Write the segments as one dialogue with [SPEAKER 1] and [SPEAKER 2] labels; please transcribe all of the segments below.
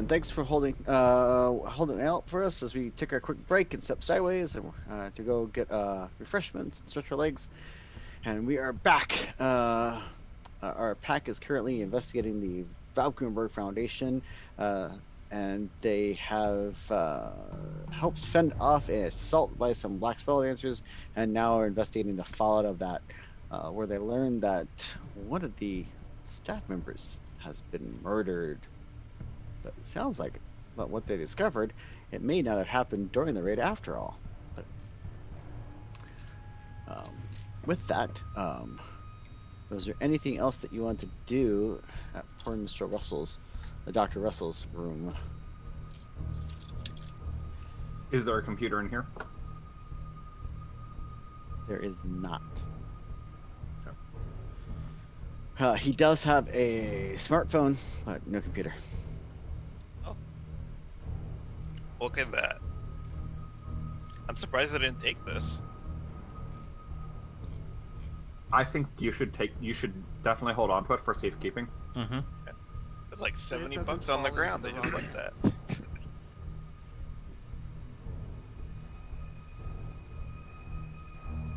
[SPEAKER 1] and thanks for holding out for us as we took our quick break and step sideways and to go get refreshments and stretch our legs. And we are back. Our pack is currently investigating the Valkenburg Foundation, uh, and they have helped fend off an assault by some black spell dancers, and now are investigating the fallout of that, where they learned that one of the staff members has been murdered. But it sounds like, but what they discovered, it may not have happened during the raid after all. But with that, was there anything else that you want to do at poor Mr. Russell's, Dr. Russell's room?
[SPEAKER 2] Is there a computer in here?
[SPEAKER 1] There is not. He does have a smartphone, but no computer.
[SPEAKER 3] Oh. Look at that. I'm surprised I didn't take this.
[SPEAKER 2] I think you should definitely hold on to it for safekeeping.
[SPEAKER 4] Mm-hmm.
[SPEAKER 3] It's like 70 bucks on the ground. They just like that.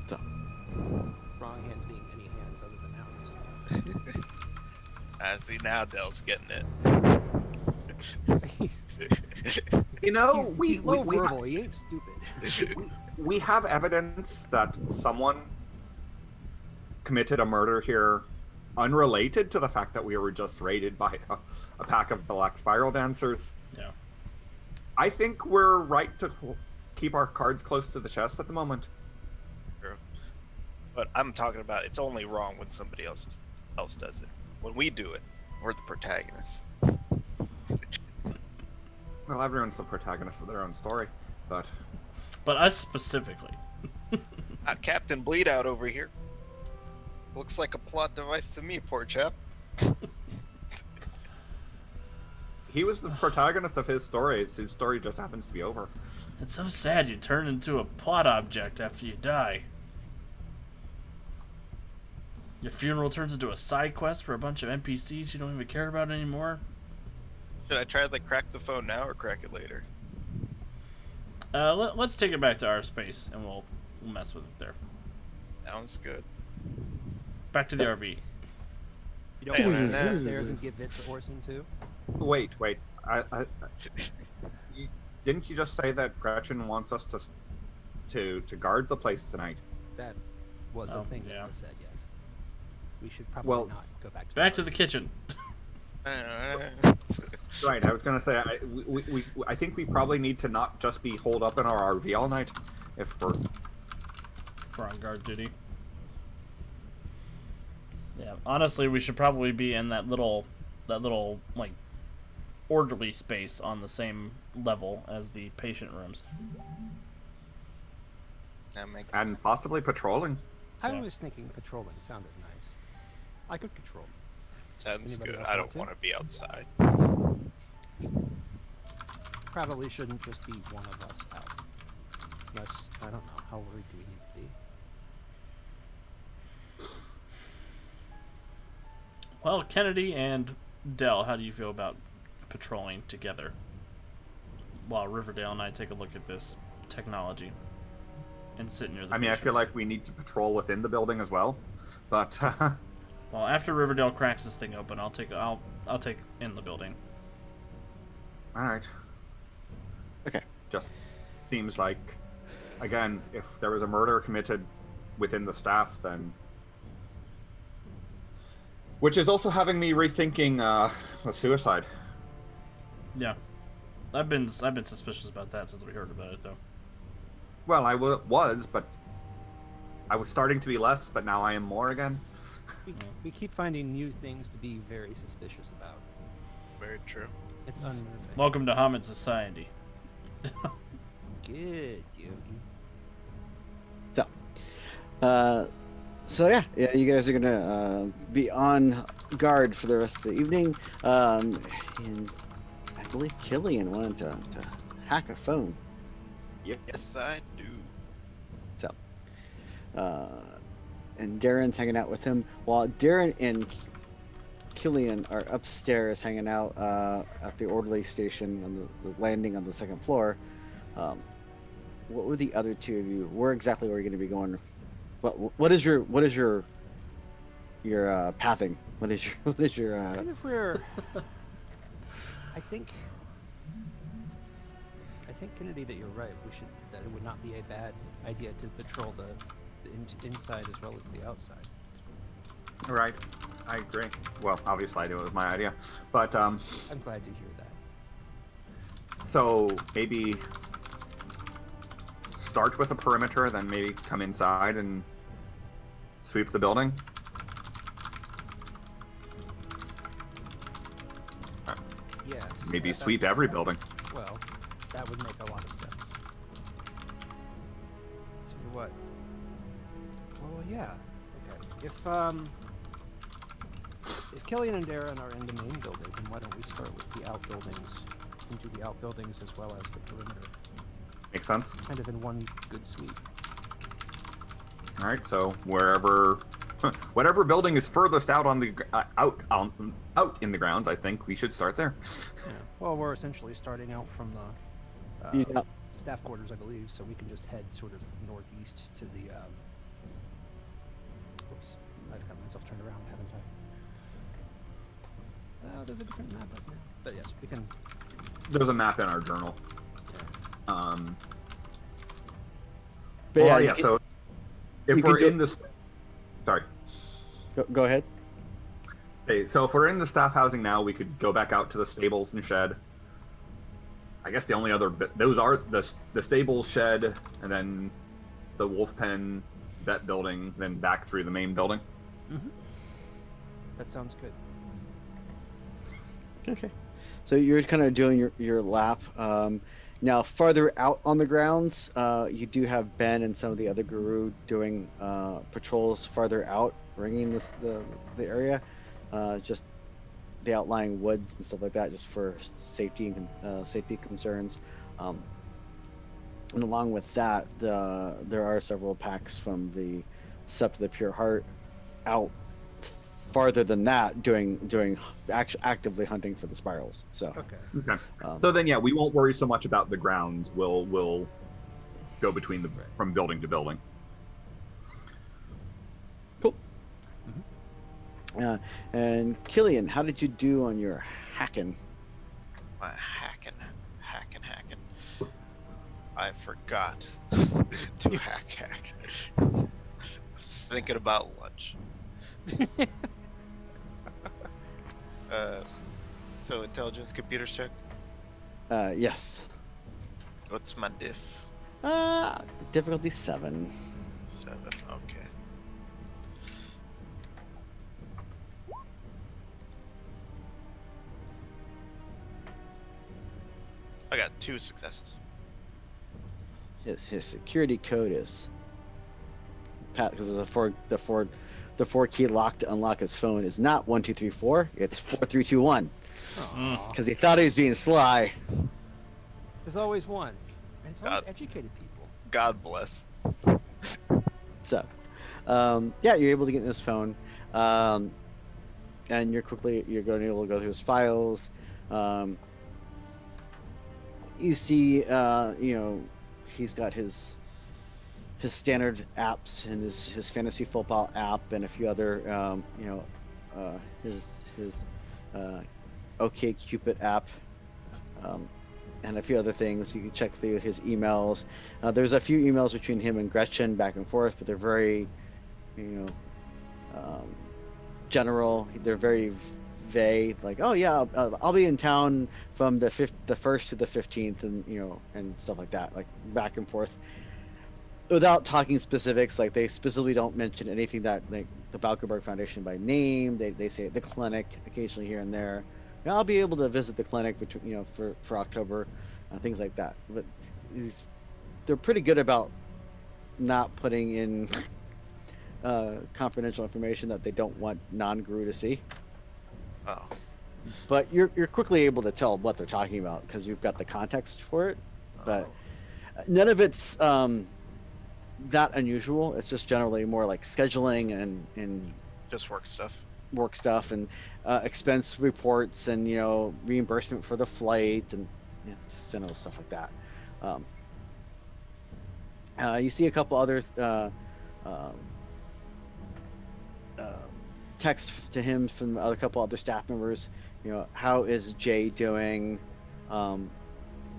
[SPEAKER 1] So,
[SPEAKER 5] Wrong hands being any hands other than ours.
[SPEAKER 3] I see now Dell's getting it.
[SPEAKER 2] You know,
[SPEAKER 5] he's low verbal. He ain't stupid.
[SPEAKER 2] we have evidence that someone committed a murder here unrelated to the fact that we were just raided by a pack of black spiral dancers.
[SPEAKER 4] Yeah.
[SPEAKER 2] I think we're right to keep our cards close to the chest at the moment.
[SPEAKER 3] True. But I'm talking about it's only wrong when somebody else does it. When we do it, we're the protagonists.
[SPEAKER 2] Well, everyone's the protagonist of their own story, but
[SPEAKER 4] us specifically.
[SPEAKER 3] Captain Bleed Out over here. Looks like a plot device to me, poor chap.
[SPEAKER 2] he was the protagonist of his story. His story just happens to be over.
[SPEAKER 4] It's so sad you turn into a plot object after you die. Your funeral turns into a side quest for a bunch of NPCs you don't even care about anymore.
[SPEAKER 3] Should I try to crack the phone now or crack it later?
[SPEAKER 4] Let's take it back to our space and we'll mess with it there.
[SPEAKER 3] Sounds good.
[SPEAKER 4] Back to the RV.
[SPEAKER 5] You don't want to go upstairs and give it to Orson too?
[SPEAKER 2] Wait. Didn't you just say that Gretchen wants us to guard the place tonight?
[SPEAKER 5] That was a thing
[SPEAKER 4] yeah.
[SPEAKER 5] that was said, yes. We should probably not go back to
[SPEAKER 4] the kitchen.
[SPEAKER 2] Right, I was gonna say I think we probably need to not just be holed up in our RV all night if we're
[SPEAKER 4] on guard duty. Yeah, honestly, we should probably be in that little like orderly space on the same level as the patient rooms.
[SPEAKER 2] and possibly patrolling.
[SPEAKER 5] I was thinking patrolling sounded nice. I could patrol.
[SPEAKER 3] Sounds
[SPEAKER 5] Anybody
[SPEAKER 3] good.
[SPEAKER 5] else
[SPEAKER 3] I
[SPEAKER 5] want
[SPEAKER 3] don't
[SPEAKER 5] to?
[SPEAKER 3] want to be outside.
[SPEAKER 5] Probably shouldn't just be one of us out. Unless, I don't know, how worried do we need to be?
[SPEAKER 4] Well, Kennedy and Dell, how do you feel about patrolling together while Riverdale and I take a look at this technology and sit near the
[SPEAKER 2] I mean, I feel
[SPEAKER 4] patients?
[SPEAKER 2] like we need to patrol within the building as well, but
[SPEAKER 4] Well, after Riverdale cracks this thing open, I'll take in the building.
[SPEAKER 2] all right.
[SPEAKER 1] Okay.
[SPEAKER 2] Just seems like, again, if there was a murder committed within the staff, then, which is also having me rethinking the suicide.
[SPEAKER 4] Yeah, I've been suspicious about that since we heard about it, though.
[SPEAKER 2] Well, I was, but I was starting to be less, but now I am more again.
[SPEAKER 5] We keep finding new things to be very suspicious about.
[SPEAKER 3] Very true.
[SPEAKER 5] It's unnerving.
[SPEAKER 4] Welcome to Hamid Society.
[SPEAKER 5] Good, Yogi.
[SPEAKER 1] So yeah, you guys are gonna be on guard for the rest of the evening. And I believe Killian wanted to hack a phone.
[SPEAKER 2] Yep.
[SPEAKER 3] Yes, I do.
[SPEAKER 1] So, and Darren's hanging out with him while Darren and Killian are upstairs hanging out at the orderly station on the landing on the second floor, what were the other two of you? Where exactly were you going to be going? What is your pathing? What is your what is your
[SPEAKER 5] Kind of where I think Kennedy that you're right. That it would not be a bad idea to patrol the inside as well as the outside.
[SPEAKER 2] Right. I agree. Well, obviously I knew it was my idea, but
[SPEAKER 5] I'm glad to hear that.
[SPEAKER 2] so maybe start with a perimeter, then maybe come inside and sweep the building.
[SPEAKER 5] Yes.
[SPEAKER 2] Maybe
[SPEAKER 5] that-
[SPEAKER 2] sweep every building.
[SPEAKER 5] Well, that would make a lot of sense. Tell you what. Well, yeah. Okay. If Killian and Darren are in the main building, then why don't we start with the outbuildings and do the outbuildings as well as the perimeter,
[SPEAKER 2] Makes sense.
[SPEAKER 5] kind of in one good sweep.
[SPEAKER 2] All right. So whatever building is furthest out on the out in the grounds, I think we should start there.
[SPEAKER 5] Yeah. Well, we're essentially starting out from the
[SPEAKER 1] Yeah.
[SPEAKER 5] staff quarters, I believe, so we can just head sort of northeast to the. Oops, I've got myself turned around, haven't I? There's a different map up there. But yes, we can.
[SPEAKER 2] There's a map in our journal.
[SPEAKER 5] Yeah.
[SPEAKER 1] But
[SPEAKER 2] Well,
[SPEAKER 1] you
[SPEAKER 2] yeah.
[SPEAKER 1] can-
[SPEAKER 2] So
[SPEAKER 1] you
[SPEAKER 2] if
[SPEAKER 1] can
[SPEAKER 2] we're
[SPEAKER 1] do-
[SPEAKER 2] in this, sorry.
[SPEAKER 1] go ahead.
[SPEAKER 2] Okay, so if we're in the staff housing now, we could go back out to the stables and shed. I guess the only other those are the stables, shed, and then the wolf pen, vet building, then back through the main building.
[SPEAKER 5] Mm-hmm. That sounds good.
[SPEAKER 1] Okay. So you're kind of doing your lap. Now, farther out on the grounds, you do have Ben and some of the other guru doing patrols farther out, ringing the area. Just the outlying woods and stuff like that, just for safety and safety concerns. And along with that, there are several packs from the Sept of the Pure Heart out farther than that, doing actively hunting for the spirals. So
[SPEAKER 5] Okay.
[SPEAKER 2] Okay.
[SPEAKER 1] um,
[SPEAKER 2] So then, yeah, we won't worry so much about the grounds. We'll go between from building to building.
[SPEAKER 1] cool. And Killian, how did you do on your hacking?
[SPEAKER 3] Hacking. I forgot to hack. I was thinking about lunch. So intelligence computers check.
[SPEAKER 1] Yes.
[SPEAKER 3] What's my diff?
[SPEAKER 1] Difficulty 7.
[SPEAKER 3] 7. Okay. I got 2 successes.
[SPEAKER 1] His security code is because the four key lock to unlock his phone is not 1234. It's 4321
[SPEAKER 5] Aw.
[SPEAKER 1] because he thought he was being sly.
[SPEAKER 5] There's always one, and it's always
[SPEAKER 3] God.
[SPEAKER 5] educated people.
[SPEAKER 3] God bless.
[SPEAKER 1] So, yeah, you're able to get in his phone, and you're going to be able to go through his files. You see, he's got his standard apps and his fantasy football app and a few other, his OK Cupid app, and a few other things. You can check through his emails. There's a few emails between him and Gretchen back and forth, but they're very, general. They're very vague. Like, oh yeah, I'll be in town from the 1st to the 15th, and and stuff like that. Like back and forth, without talking specifics. Like they specifically don't mention anything that like the Valkenburg Foundation by name. They say the clinic occasionally here and there. And I'll be able to visit the clinic between for October, things like that. But they're pretty good about not putting in confidential information that they don't want non-GRU to see.
[SPEAKER 3] Oh.
[SPEAKER 1] But you're quickly able to tell what they're talking about because you've got the context for it. But none of it's that unusual. It's just generally more like scheduling and
[SPEAKER 3] Just work stuff.
[SPEAKER 1] work stuff and expense reports and reimbursement for the flight and just general stuff like that. Um, you see a couple other um, uh, texts to him from a couple other staff members. How is Jay doing? Um,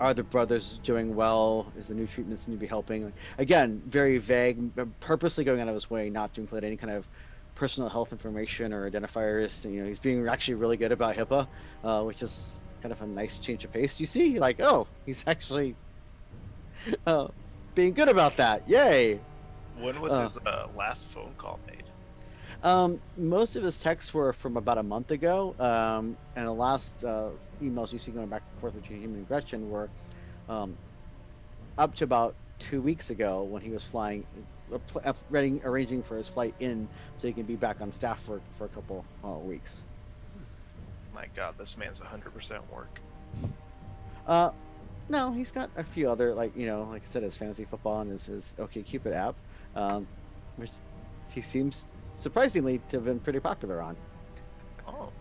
[SPEAKER 1] are the brothers doing well? Is the new treatment seem to be helping? Like, again, very vague, purposely going out of his way not to include any kind of personal health information or identifiers. He's being actually really good about HIPAA, which is kind of a nice change of pace. You see, like, oh, he's actually uh, being good about that. Yay!
[SPEAKER 3] When was his last phone call made?
[SPEAKER 1] Most of his texts were from about a month ago, and the last emails you see going back and forth between him and Gretchen were up to about 2 weeks ago when he was flying, arranging for his flight in so he can be back on staff for a couple weeks.
[SPEAKER 3] My God, this man's 100% work.
[SPEAKER 1] No, he's got a few other like I said, his fantasy football and his OkCupid app, which he seems surprisingly to have been pretty popular on.
[SPEAKER 3] Oh,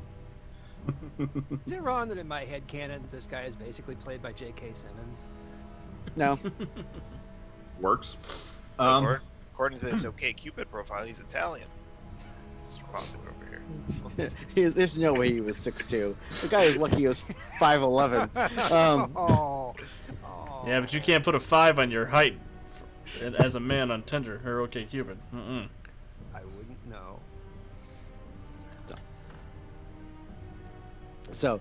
[SPEAKER 5] Is it wrong that in my head canon this guy is basically played by J.K. Simmons?
[SPEAKER 1] No.
[SPEAKER 2] Works.
[SPEAKER 3] according to this OkCupid profile, he's Italian. Mr. Popular over here.
[SPEAKER 1] There's no way he was 6'2". The guy is lucky he was 5'11".
[SPEAKER 4] Yeah, but you can't put a 5 on your height as a man on Tinder or OkCupid. Mm-mm.
[SPEAKER 5] I wouldn't know.
[SPEAKER 1] So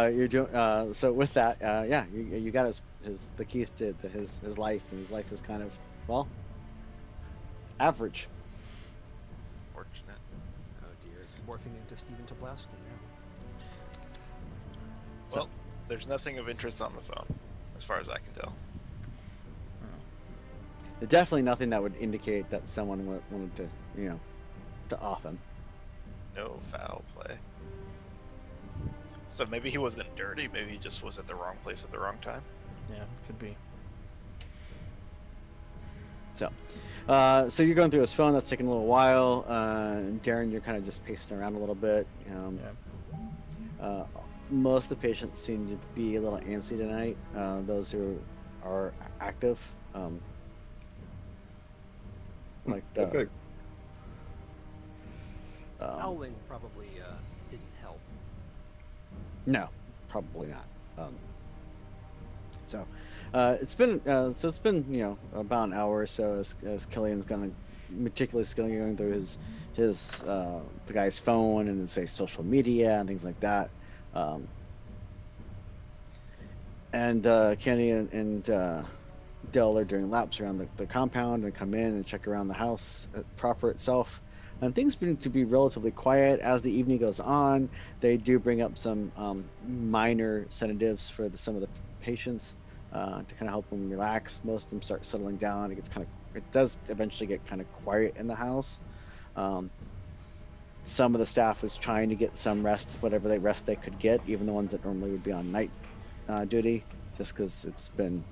[SPEAKER 1] you're doing. So with that, yeah, you got the keys to his life, and his life is kind of average.
[SPEAKER 3] Fortunate.
[SPEAKER 5] Oh dear, it's morphing into Stephen Tobolowsky now.
[SPEAKER 3] Well, there's nothing of interest on the phone, as far as I can tell.
[SPEAKER 1] Definitely nothing that would indicate that someone wanted to to off him.
[SPEAKER 3] No foul play. So maybe he wasn't dirty. Maybe he just was at the wrong place at the wrong time.
[SPEAKER 4] Yeah, could be.
[SPEAKER 1] So, so you're going through his phone. That's taking a little while. Darren, you're kind of just pacing around a little bit. Most of the patients seem to be a little antsy tonight. Those who are active, like the.
[SPEAKER 2] Okay.
[SPEAKER 5] Howling probably didn't help.
[SPEAKER 1] No, probably not. So it's been about an hour or so as Killian's gonna meticulously going through his the guy's phone and say social media and things like that. And Kenny and Dell are doing laps around the compound and come in and check around the house proper itself. And things begin to be relatively quiet as the evening goes on. They do bring up some minor sedatives for some of the patients to kind of help them relax. Most of them start settling down. It does eventually get kind of quiet in the house. Some of the staff is trying to get some rest, whatever rest they could get, even the ones that normally would be on night duty, just because it's been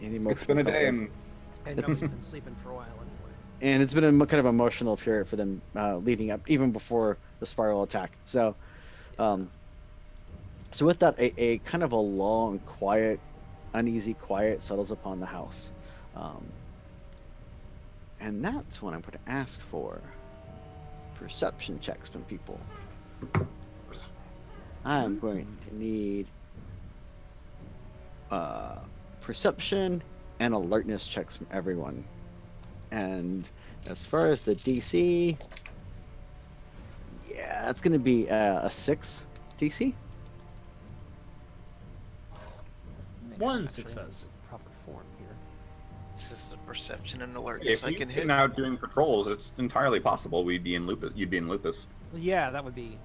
[SPEAKER 2] a day, and
[SPEAKER 5] nobody's been sleeping for a while anyway.
[SPEAKER 1] And it's been a kind of emotional period for them leading up, even before the spiral attack. So, so with that, a kind of a long, quiet, uneasy quiet settles upon the house. And that's when I'm going to ask for perception checks from people. I'm going to need perception and alertness checks from everyone. And as far as the DC, yeah, it's going to be a 6 DC.
[SPEAKER 4] One success.
[SPEAKER 5] Proper form here.
[SPEAKER 3] This is a perception and alertness
[SPEAKER 2] if
[SPEAKER 3] I
[SPEAKER 2] you've
[SPEAKER 3] can
[SPEAKER 2] been
[SPEAKER 3] hit.
[SPEAKER 2] out doing patrols, it's entirely possible you'd be in lupus.
[SPEAKER 5] Well, yeah, that would be.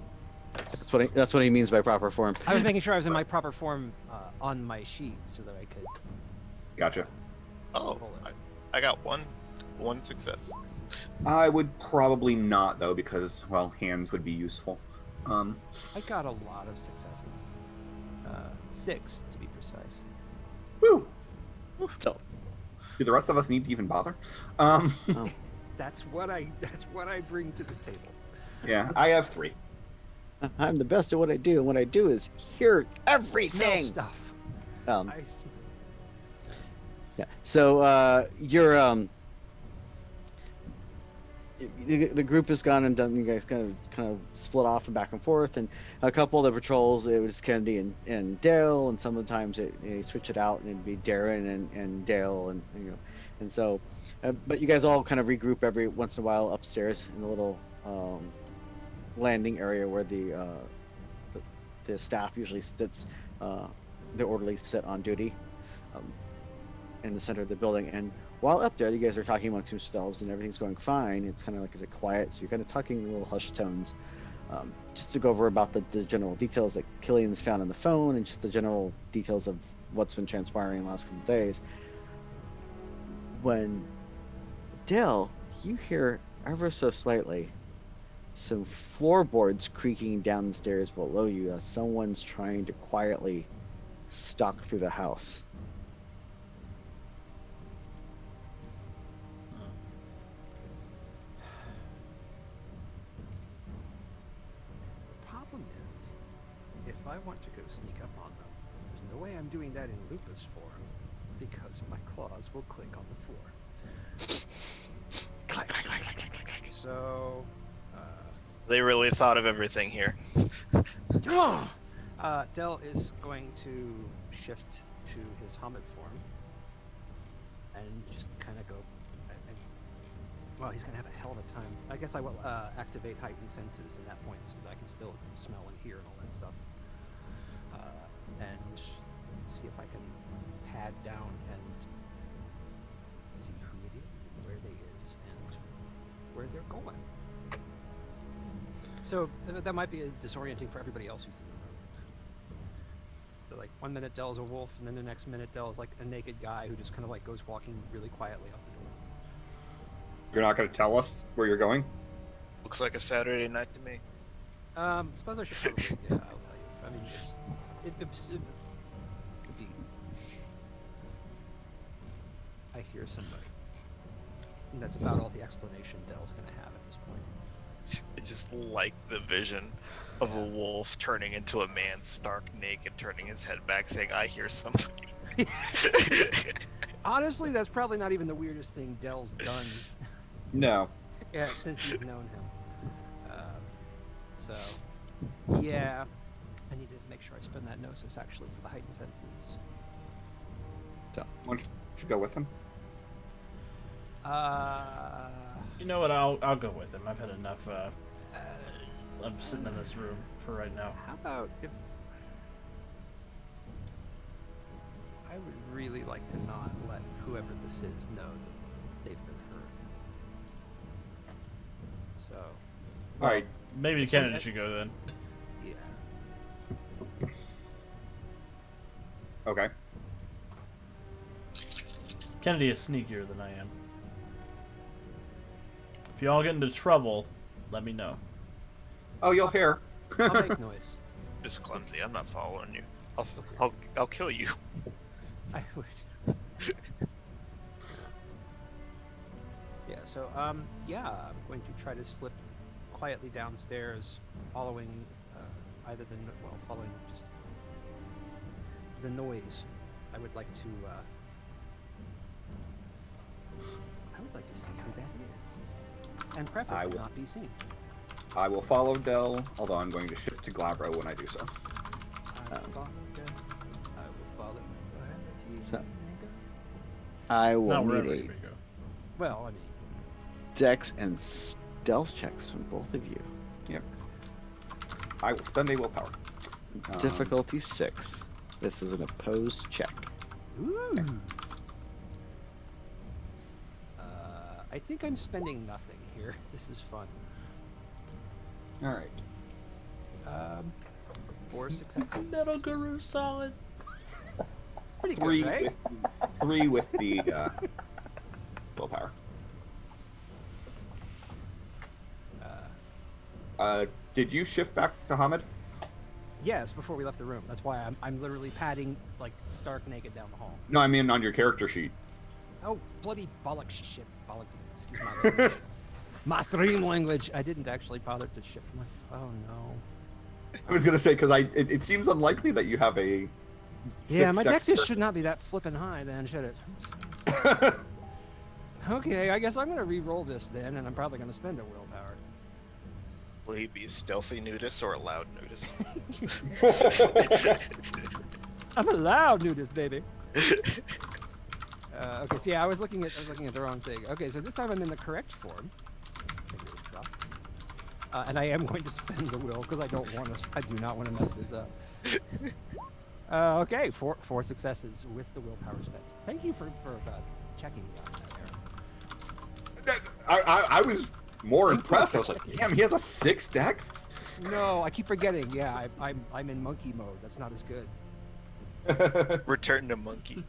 [SPEAKER 1] That's what he means by proper form.
[SPEAKER 5] I was making sure I was in my proper form on my sheet so that I could.
[SPEAKER 2] Gotcha.
[SPEAKER 3] Oh, I got one success.
[SPEAKER 2] I would probably not though, because hands would be useful.
[SPEAKER 5] I got a lot of successes. 6 to be precise.
[SPEAKER 2] Woo!
[SPEAKER 1] So,
[SPEAKER 2] Do the rest of us need to even bother?
[SPEAKER 1] oh.
[SPEAKER 5] That's what I bring to the table.
[SPEAKER 2] Yeah, I have 3.
[SPEAKER 1] I'm the best at what I do, and what I do is hear
[SPEAKER 5] Smell
[SPEAKER 1] everything.
[SPEAKER 5] stuff.
[SPEAKER 1] Um,
[SPEAKER 5] I sm-
[SPEAKER 1] yeah. So you're the group has gone and done. You guys kind of split off and back and forth, and a couple of the patrols it was Kennedy and Dale, and sometimes they switch it out and it'd be Darren and Dale, and and so, but you guys all kind of regroup every once in a while upstairs in the little landing area where the staff usually sits. The orderlies sit on duty um, in the center of the building, and while up there, you guys are talking amongst yourselves, and everything's going fine. It's kind of like, is it quiet? So you're kind of talking in little hushed tones, just to go over about the general details that Killian's found on the phone, and just the general details of what's been transpiring in the last couple of days. When Dale, you hear ever so slightly some floorboards creaking downstairs below you as someone's trying to quietly stalk through the house.
[SPEAKER 5] Problem is, if I want to go sneak up on them, there's no way I'm doing that in Lupus form, because my claws will click on the floor. So,
[SPEAKER 3] They really thought of everything here.
[SPEAKER 5] Del is going to shift to his Hamid form and just kind of go. Well, he's going to have a hell of a time. I guess I will activate heightened senses in that point so that I can still smell and hear and all that stuff. And see if I can pad down and see who it is and where they is and where they're going. So that might be disorienting for everybody else who's in the room. So like 1 minute Dell's a wolf, and then the next minute Dell's like a naked guy who just kind of like goes walking really quietly out the door.
[SPEAKER 2] You're not going to tell us where you're going?
[SPEAKER 3] Looks like a Saturday night to me.
[SPEAKER 5] Suppose I should probably, yeah, I'll tell you. I mean, it'd be. I hear somebody. And that's about all the explanation Dell's going to have at this point.
[SPEAKER 3] I just like the vision of a wolf turning into a man stark naked, turning his head back, saying, "I hear somebody."
[SPEAKER 5] Honestly, that's probably not even the weirdest thing Dell's done.
[SPEAKER 2] No.
[SPEAKER 5] Yeah, since you've known him. So, yeah, I need to make sure I spend that gnosis actually for the heightened senses.
[SPEAKER 2] Why don't you go with him?
[SPEAKER 4] You know what? I'll go with him. I've had enough. I'm sitting in this room for right now.
[SPEAKER 5] How about if I would really like to not let whoever this is know that they've been heard. So,
[SPEAKER 2] All right.
[SPEAKER 4] Maybe Kennedy should go then.
[SPEAKER 5] yeah.
[SPEAKER 2] Okay.
[SPEAKER 4] Kennedy is sneakier than I am. If y'all get into trouble, let me know.
[SPEAKER 2] Oh, you'll hear.
[SPEAKER 5] I'll make noise.
[SPEAKER 3] Just clumsy. I'm not following you. I'll kill you.
[SPEAKER 5] I would. Yeah, so, yeah, I'm going to try to slip quietly downstairs, following following just the noise. I would like to see who that is. And preferably not be seen.
[SPEAKER 2] I will follow Dell, although I'm going to shift to Glabro when I do so.
[SPEAKER 5] I will follow.
[SPEAKER 1] So, I will
[SPEAKER 4] Not
[SPEAKER 1] need
[SPEAKER 4] wherever
[SPEAKER 1] a
[SPEAKER 4] you may go.
[SPEAKER 5] Well, I mean,
[SPEAKER 1] dex and stealth checks from both of you.
[SPEAKER 2] Yep. I will spend a willpower.
[SPEAKER 1] Difficulty 6. This is an opposed check.
[SPEAKER 5] ooh. I think I'm spending nothing here. This is fun.
[SPEAKER 2] All right.
[SPEAKER 5] 4 successes.
[SPEAKER 4] Metal Guru solid.
[SPEAKER 5] Pretty good,
[SPEAKER 2] 3
[SPEAKER 5] right?
[SPEAKER 2] with 3 with the willpower. Did you shift back to Hamid?
[SPEAKER 5] Yes, before we left the room. That's why I'm literally padding like stark naked down the hall.
[SPEAKER 2] No, I mean on your character sheet.
[SPEAKER 5] Oh, bloody bollock shit. Bollock. Excuse my language. My stream language. I didn't actually bother to shift my. Oh no.
[SPEAKER 2] I was gonna say because it seems unlikely that you have a.
[SPEAKER 5] Yeah,
[SPEAKER 2] 6
[SPEAKER 5] my
[SPEAKER 2] dex
[SPEAKER 5] dex should not be that flippin' high then, should it? Okay, I guess I'm gonna re-roll this then, and I'm probably gonna spend a willpower.
[SPEAKER 3] Will he be a stealthy nudist or a loud nudist?
[SPEAKER 5] I'm a loud nudist, baby. Okay, so yeah, I was looking at the wrong thing. Okay, so this time I'm in the correct form. Fingers crossed. And I am going to spend the will because I do not want to mess this up. Okay, four successes with the willpower spent. Thank you for checking me on that, Aaron.
[SPEAKER 2] I was more impressed. I was like, damn, he has a 6 dex.
[SPEAKER 5] No, I keep forgetting. Yeah, I'm in monkey mode. That's not as good.
[SPEAKER 3] Return to monkey.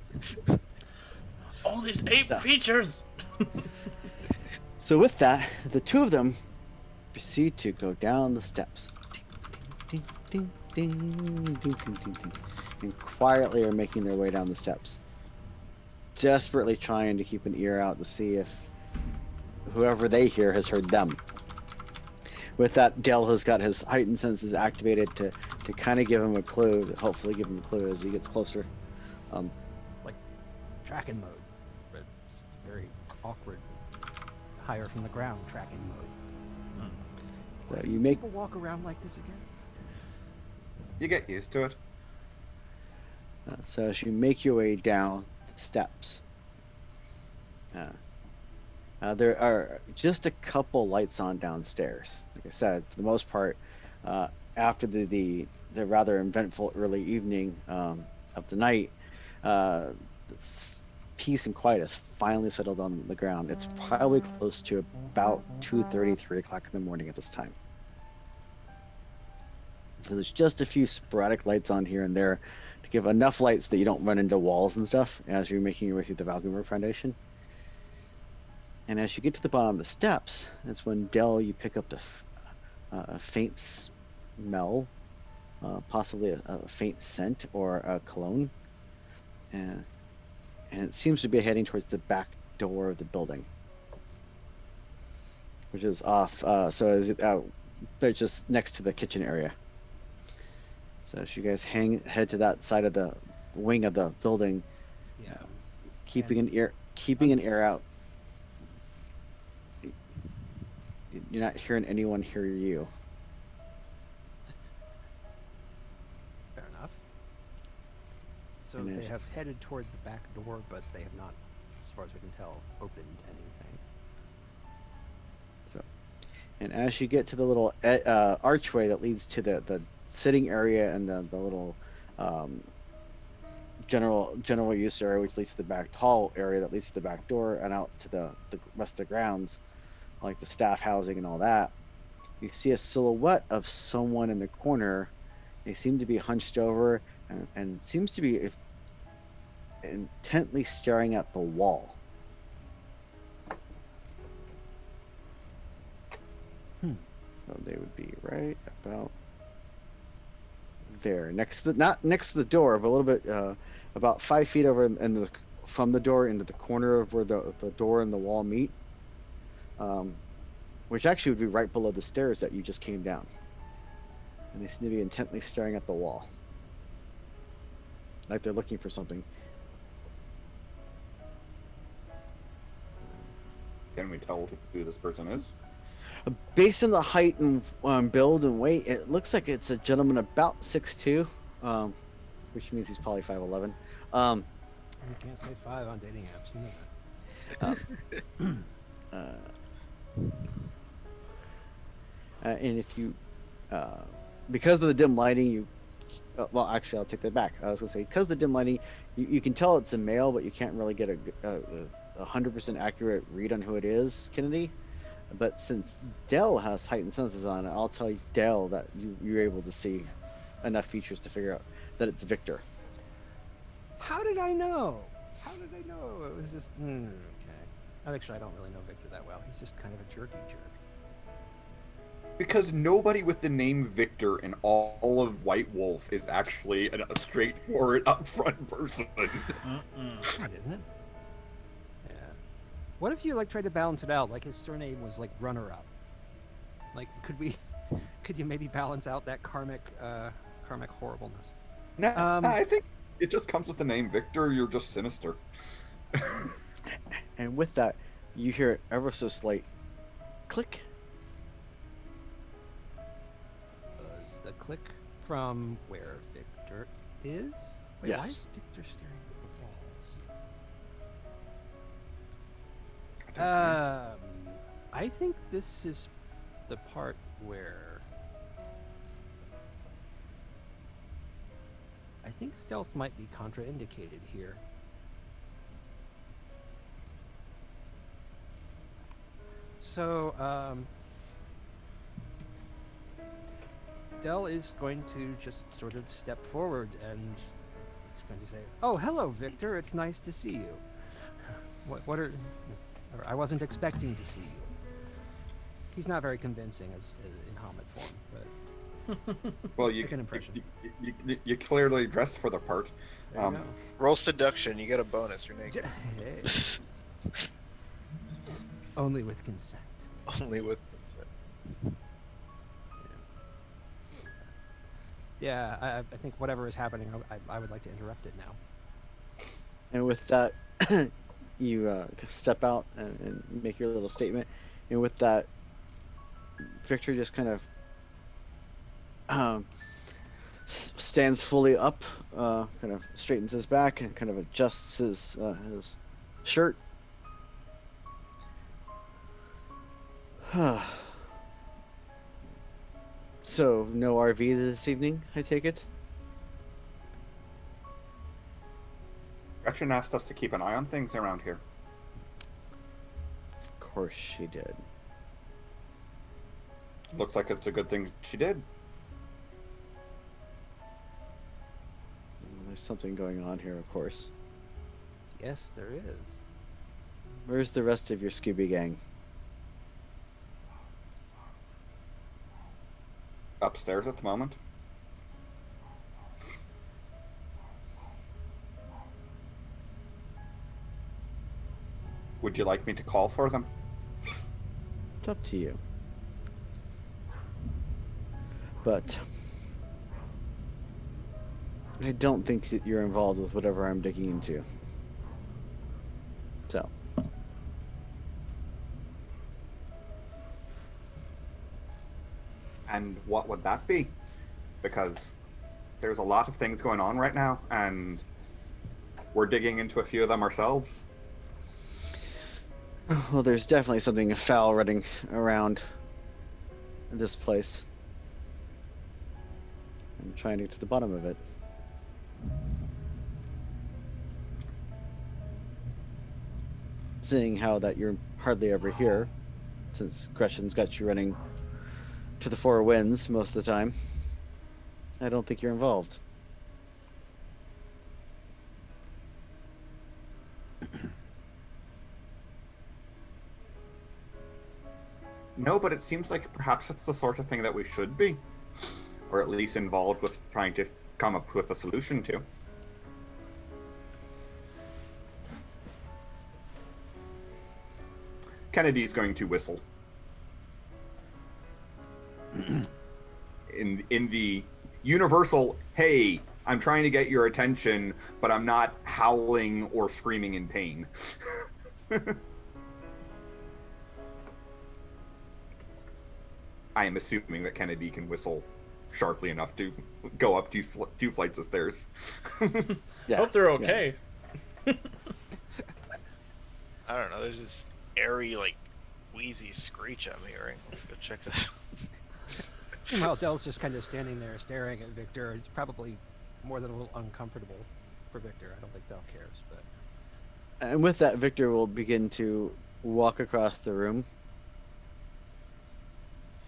[SPEAKER 4] All these ape features.
[SPEAKER 1] So with that, the two of them proceed to go down the steps. Ding, ding, ding, ding, ding, ding, ding, ding, and quietly are making their way down the steps, desperately trying to keep an ear out to see if whoever they hear has heard them. With that, Dell has got his heightened senses activated to kind of give him a clue, to hopefully give him a clue as he gets closer.
[SPEAKER 5] Like tracking mode, but it's very awkward. Higher from the ground tracking mode.
[SPEAKER 1] So
[SPEAKER 5] Do
[SPEAKER 1] you make
[SPEAKER 5] people walk around like this again?
[SPEAKER 2] You get used to it.
[SPEAKER 1] so as you make your way down the steps, there are just a couple lights on downstairs. Like I said, for the most part, after the rather eventful early evening of the night, peace and quiet has finally settled on the ground. It's probably close to about 2:30, 3 o'clock in the morning at this time. So there's just a few sporadic lights on here and there to give enough lights that you don't run into walls and stuff as you're making your way through the Valgrimmar Foundation. And as you get to the bottom of the steps, that's when Dell, you pick up a faint smell, possibly a faint scent or a cologne, and it seems to be heading towards the back door of the building, which is off. So is it but just next to the kitchen area. So as you guys head to that side of the wing of the building,
[SPEAKER 5] Yeah.
[SPEAKER 1] keeping an ear out. You're not hearing anyone hear you.
[SPEAKER 5] Fair enough. So
[SPEAKER 1] And
[SPEAKER 5] they
[SPEAKER 1] there's-
[SPEAKER 5] have headed toward the back door, but they have not, as far as we can tell, opened anything.
[SPEAKER 1] And as you get to the little archway that leads to the sitting area and the little general use area, which leads to the back hall area that leads to the back door and out to the rest of the grounds, like the staff housing and all that, you see a silhouette of someone in the corner. They seem to be hunched over and seems to be intently staring at the wall. So they would be right about there, not next to the door, but a little bit about 5 feet over from the door into the corner of where the door and the wall meet, which actually would be right below the stairs that you just came down. And they seem to be intently staring at the wall, like they're looking for something.
[SPEAKER 2] Can we tell who this person is?
[SPEAKER 1] Based on the height and build and weight, it looks like it's a gentleman about 6'2", which means he's probably 5'11".
[SPEAKER 5] You can't say 5 on dating apps, you know that.
[SPEAKER 1] And if you, because of the dim lighting, well, actually, I'll take that back. I was gonna say, because of the dim lighting, you can tell it's a male, but you can't really get a 100% accurate read on who it is, Kennedy. But since Dell has heightened senses on it, I'll tell you, Dell, that you're able to see enough features to figure out that it's Victor.
[SPEAKER 5] How did I know? How did I know? It was just okay. Actually, I don't really know Victor that well. He's just kind of a jerky jerk.
[SPEAKER 2] Because nobody with the name Victor in all of White Wolf is actually a straightforward, upfront person.
[SPEAKER 5] Odd, isn't it? Yeah. What if you like tried to balance it out? Like his surname was like runner-up. Like, could you maybe balance out that karmic horribleness?
[SPEAKER 2] No,
[SPEAKER 5] Um,
[SPEAKER 2] I think it just comes with the name Victor. You're just sinister.
[SPEAKER 1] And with that, you hear ever so slight click.
[SPEAKER 5] Was the click from where Victor is? Wait, why
[SPEAKER 1] Yes.
[SPEAKER 5] is Victor staring at the
[SPEAKER 2] I don't know.
[SPEAKER 5] walls? I think this is the part where I think stealth might be contraindicated here. So, Dell is going to just sort of step forward and he's going to say, "Oh, hello, Victor. It's nice to see you. What are? Or, I wasn't expecting to see you." He's not very convincing as in Hobbit form, but
[SPEAKER 2] Well,
[SPEAKER 5] make an impression.
[SPEAKER 2] you clearly dressed for the part.
[SPEAKER 5] there you go.
[SPEAKER 3] Roll seduction. You get a bonus. You're naked.
[SPEAKER 5] Hey, only with consent.
[SPEAKER 3] Only with.
[SPEAKER 5] Yeah, I think whatever is happening, I would like to interrupt it now.
[SPEAKER 1] And with that, you step out and make your little statement. And with that, Victor just kind of stands fully up, kind of straightens his back and kind of adjusts his shirt. So, no RV this evening, I take it?
[SPEAKER 2] Gretchen asked us to keep an eye on things around here.
[SPEAKER 1] Of course she did.
[SPEAKER 2] Looks like it's a good thing she did.
[SPEAKER 1] There's something going on here, of course.
[SPEAKER 5] Yes, there is.
[SPEAKER 1] Where's the rest of your Scooby gang?
[SPEAKER 2] Upstairs at the moment. Would you like me to call for them?
[SPEAKER 1] It's up to you. But I don't think that you're involved with whatever I'm digging into. So,
[SPEAKER 2] And what would that be? Because there's a lot of things going on right now, and we're digging into a few of them ourselves.
[SPEAKER 1] well, there's definitely something foul running around this place. I'm trying to get to the bottom of it. Seeing how that you're hardly ever here, since Gretchen's got you running to the four winds most of the time, I don't think you're involved.
[SPEAKER 2] No, but it seems like perhaps it's the sort of thing that we should be. Or at least involved with trying to come up with a solution to. Kennedy's going to whistle. in the universal, hey, I'm trying to get your attention, but I'm not howling or screaming in pain. I am assuming that Kennedy can whistle sharply enough to go up two flights of stairs.
[SPEAKER 1] Yeah.
[SPEAKER 4] Hope they're okay.
[SPEAKER 3] I don't know. There's this airy, like, wheezy screech I'm hearing. Let's go check that out.
[SPEAKER 5] Meanwhile, Dell's just kind of standing there staring at Victor. It's probably more than a little uncomfortable for Victor. I don't think Dell cares, but
[SPEAKER 1] And with that, Victor will begin to walk across the room.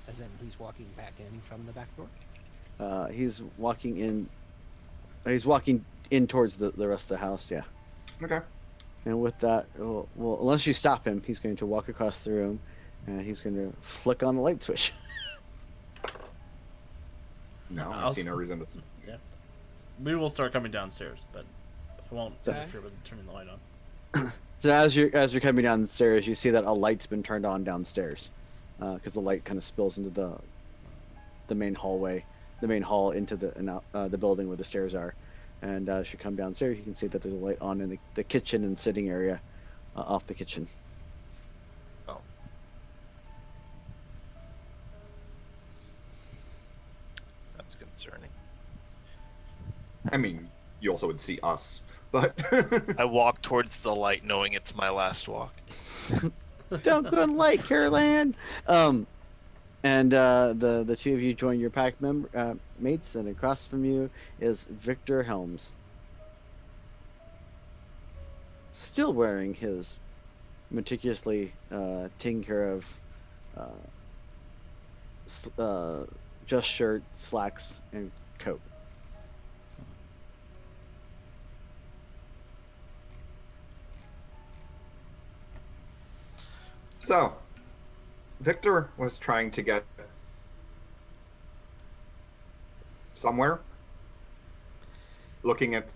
[SPEAKER 5] as in he's walking back in from the back door.
[SPEAKER 1] He's walking in. He's walking in towards the rest of the house. Yeah.
[SPEAKER 2] Okay.
[SPEAKER 1] And with that, well, unless you stop him, he's going to walk across the room, and he's going to flick on the light switch.
[SPEAKER 2] No, I
[SPEAKER 4] I'll-
[SPEAKER 2] see no reason to.
[SPEAKER 4] Yeah. We will start coming downstairs, but I won't
[SPEAKER 1] Okay.
[SPEAKER 4] interfere with turning the light on.
[SPEAKER 1] So as you're coming downstairs, you see that a light's been turned on downstairs, because the light kind of spills into the main hallway, the main hall into the building where the stairs are. And as you come downstairs, you can see that there's a light on in the kitchen and sitting area, off the kitchen.
[SPEAKER 3] Oh. That's concerning.
[SPEAKER 2] I mean, you also would see us, but
[SPEAKER 3] I walk towards the light knowing it's my last walk.
[SPEAKER 1] Don't go in light, Caroline. And the two of you join your pack mates, and across from you is Victor Helms, still wearing his meticulously taken care of just shirt, slacks, and coat.
[SPEAKER 2] so Victor was trying to get somewhere. Looking at,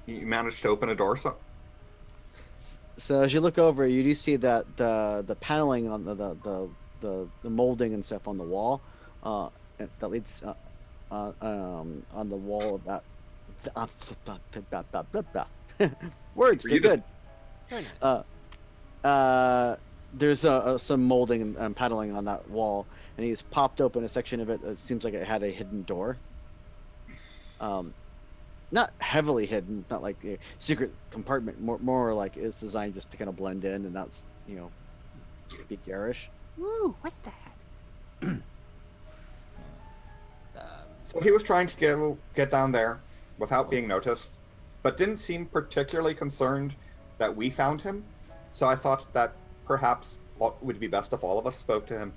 [SPEAKER 2] you managed to open a door.
[SPEAKER 1] So as you look over, you do see that the paneling on the molding and stuff on the wall, that leads on the wall of that. Words,
[SPEAKER 2] Were
[SPEAKER 1] they're
[SPEAKER 2] you just-
[SPEAKER 1] good.
[SPEAKER 5] Very nice.
[SPEAKER 1] There's some molding and paneling on that wall, and he's popped open a section of it. It seems like it had a hidden door. Not heavily hidden, not like a secret compartment. More like it's designed just to kind of blend in and not, be garish.
[SPEAKER 5] Woo! What's that?
[SPEAKER 2] So he was trying to get down there without being noticed, but didn't seem particularly concerned that we found him. So I thought that perhaps what would be best if all of us spoke to him.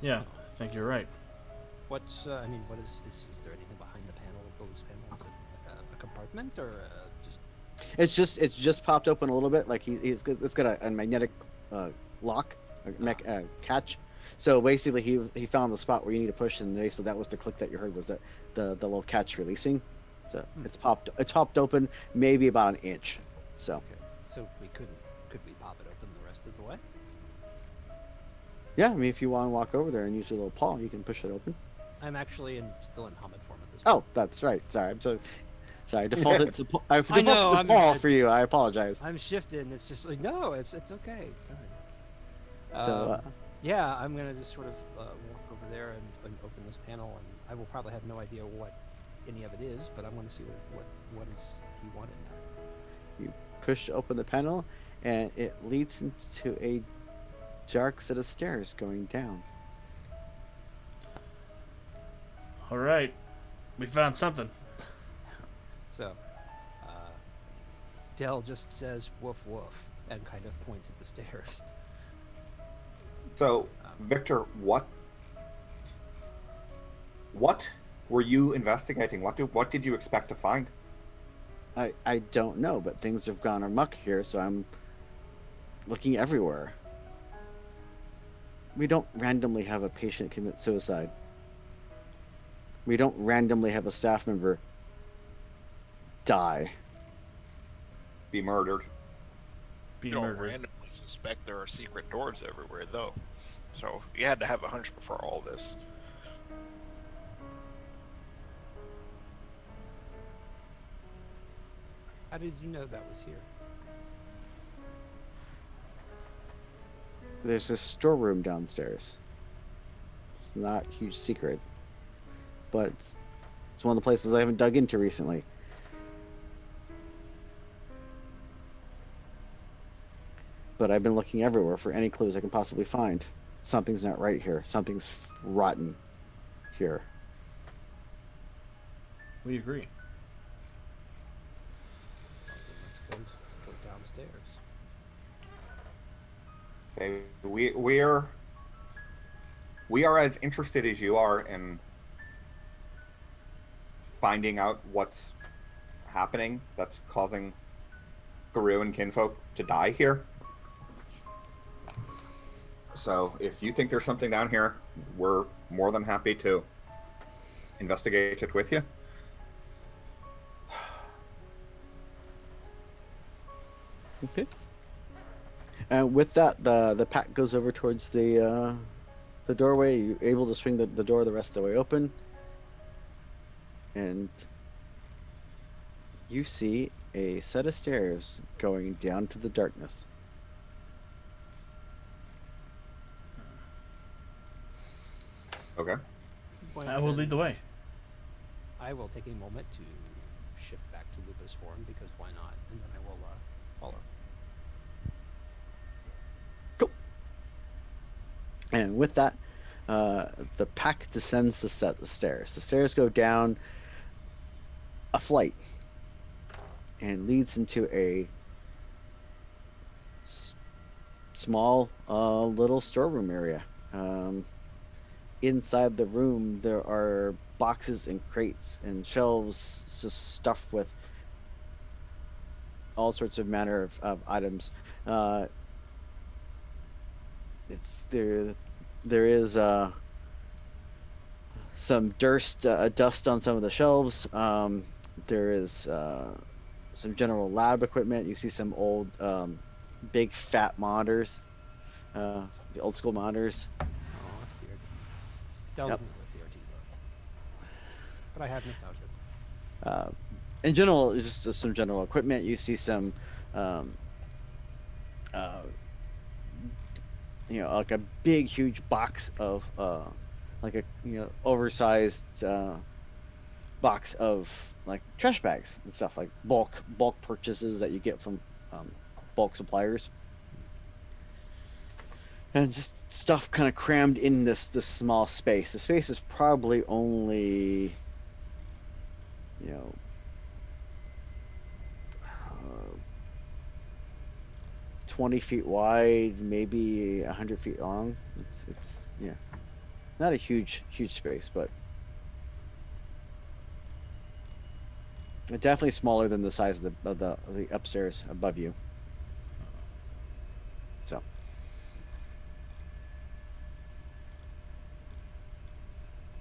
[SPEAKER 4] Yeah, I think you're right.
[SPEAKER 5] What's I mean, what is there anything behind the panel of those panels? Like a compartment or just?
[SPEAKER 1] It's just popped open a little bit. Like it's got a magnetic lock, catch. So basically, he found the spot where you need to push, and basically that was the click that you heard, was that the little catch releasing. So it's popped open maybe about an inch. So
[SPEAKER 5] Okay. So could we pop it open the rest of the way?
[SPEAKER 1] yeah, I mean if you want to walk over there and use your little paw, you can push it open.
[SPEAKER 5] I'm actually still in Hamid form at this
[SPEAKER 1] Oh,
[SPEAKER 5] point.
[SPEAKER 1] that's right. Sorry, I'm so sorry. I defaulted to I
[SPEAKER 5] I
[SPEAKER 1] defaulted
[SPEAKER 5] know,
[SPEAKER 1] to
[SPEAKER 5] I'm-
[SPEAKER 1] Paul for you. I apologize.
[SPEAKER 5] I'm shifting. It's just like no, it's okay. It's fine.
[SPEAKER 1] So
[SPEAKER 5] Yeah, I'm gonna just sort of walk over there and open this panel, and I will probably have no idea what any of it is, but I'm going to see what is he wanted now.
[SPEAKER 1] you push open the panel, and it leads into a dark set of stairs going down.
[SPEAKER 4] All right, we found something.
[SPEAKER 5] So, Dell just says "woof woof" and kind of points at the stairs.
[SPEAKER 2] So, Victor, what were you investigating? What did you expect to find?
[SPEAKER 1] I don't know, but things have gone amok here, so I'm looking everywhere. We don't randomly have a patient commit suicide. We don't randomly have a staff member die.
[SPEAKER 2] Be murdered.
[SPEAKER 4] Be
[SPEAKER 3] You don't
[SPEAKER 4] murdered.
[SPEAKER 3] randomly suspect there are secret doors everywhere, though. So you had to have a hunch before all this.
[SPEAKER 5] How did you know that was here?
[SPEAKER 1] There's a storeroom downstairs. It's not a huge secret, but it's one of the places I haven't dug into recently. But I've been looking everywhere for any clues I can possibly find. Something's not right here. Something's rotten here.
[SPEAKER 4] We agree.
[SPEAKER 5] Well, then let's go downstairs.
[SPEAKER 2] Okay, we are as interested as you are in finding out what's happening that's causing Guru and kinfolk to die here. So if you think there's something down here, we're more than happy to investigate it with you.
[SPEAKER 1] Okay. And with that, the pack goes over towards the doorway. You're able to swing the door the rest of the way open, and you see a set of stairs going down to the darkness.
[SPEAKER 2] Okay.
[SPEAKER 4] I will lead the way.
[SPEAKER 5] I will take a moment to shift back to Lupa's form because why not? And then I will follow.
[SPEAKER 1] Cool. And with that, the pack descends the stairs. The stairs go down a flight and leads into a small little storeroom area. Inside the room, there are boxes and crates and shelves just stuffed with all sorts of manner of items. It's there. There is some dust on some of the shelves. There is some general lab equipment. You see some old, big fat monitors, the old school monitors.
[SPEAKER 5] Oh, CRT. Dell
[SPEAKER 1] Yep.
[SPEAKER 5] doesn't have a CRT though. But I have nostalgia.
[SPEAKER 1] In general, it's just some general equipment. You see some, like a big, huge box of, like a oversized box of like trash bags and stuff, like bulk purchases that you get from bulk suppliers, and just stuff kind of crammed in this small space. The space is probably only, you know, 20 feet wide, maybe 100 feet long. It's not a huge space, but definitely smaller than the size of the upstairs above you. So,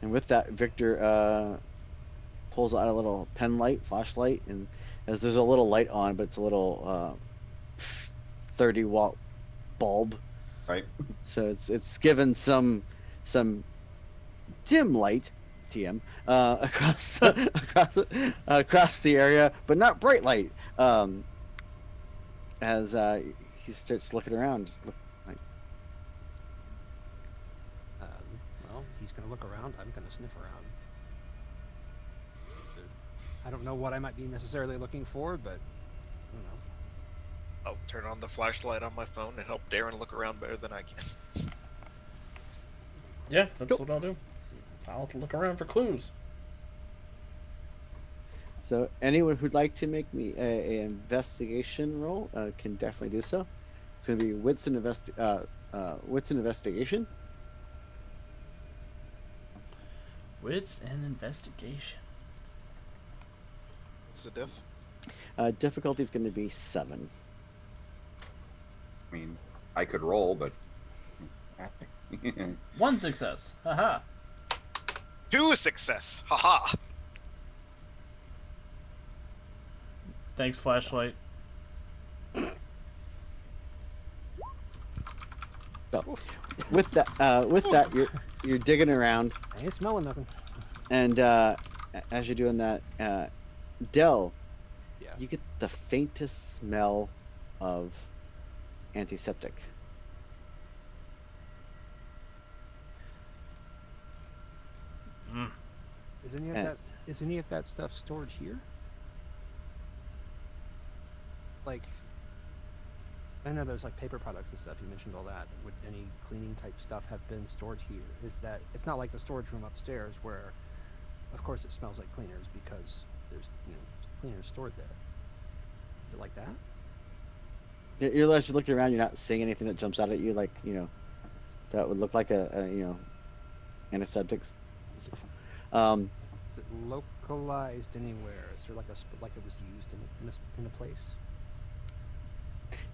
[SPEAKER 1] and with that, Victor pulls out a little flashlight, and as there's a little light on, but it's a little 30-watt bulb.
[SPEAKER 2] Right.
[SPEAKER 1] So it's given some dim light, TM, across the area, but not bright light. As he starts looking around, just look like.
[SPEAKER 5] Well, he's gonna look around. I'm gonna sniff around. I don't know what I might be necessarily looking for, but I don't know.
[SPEAKER 3] I'll turn on the flashlight on my phone and help Darren look around better than I can.
[SPEAKER 4] Yeah, that's what I'll do. I'll look around for clues.
[SPEAKER 1] So anyone who'd like to make me a investigation roll can definitely do so. It's going to be wits and investigation.
[SPEAKER 4] Wits and investigation.
[SPEAKER 3] What's the diff?
[SPEAKER 1] Difficulty is going to be 7.
[SPEAKER 2] I mean, I could roll, but
[SPEAKER 4] 1 success. Haha.
[SPEAKER 3] 2 success. Haha.
[SPEAKER 4] Thanks, flashlight.
[SPEAKER 1] So with that, you're digging around,
[SPEAKER 5] I ain't smelling nothing.
[SPEAKER 1] and as you're doing that, Dell,
[SPEAKER 5] Yeah.
[SPEAKER 1] you get the faintest smell of antiseptic.
[SPEAKER 4] Mm.
[SPEAKER 5] Is any of that stuff stored here? Like, I know there's like paper products and stuff. You mentioned all that. Would any cleaning type stuff have been stored here? Is that it's not like the storage room upstairs where, of course, it smells like cleaners because there's cleaners stored there. Is it like that?
[SPEAKER 1] As you're looking around, you're not seeing anything that jumps out at you, like that would look like a antiseptics stuff.
[SPEAKER 5] Is it localized anywhere? Is there like like it was used in a place?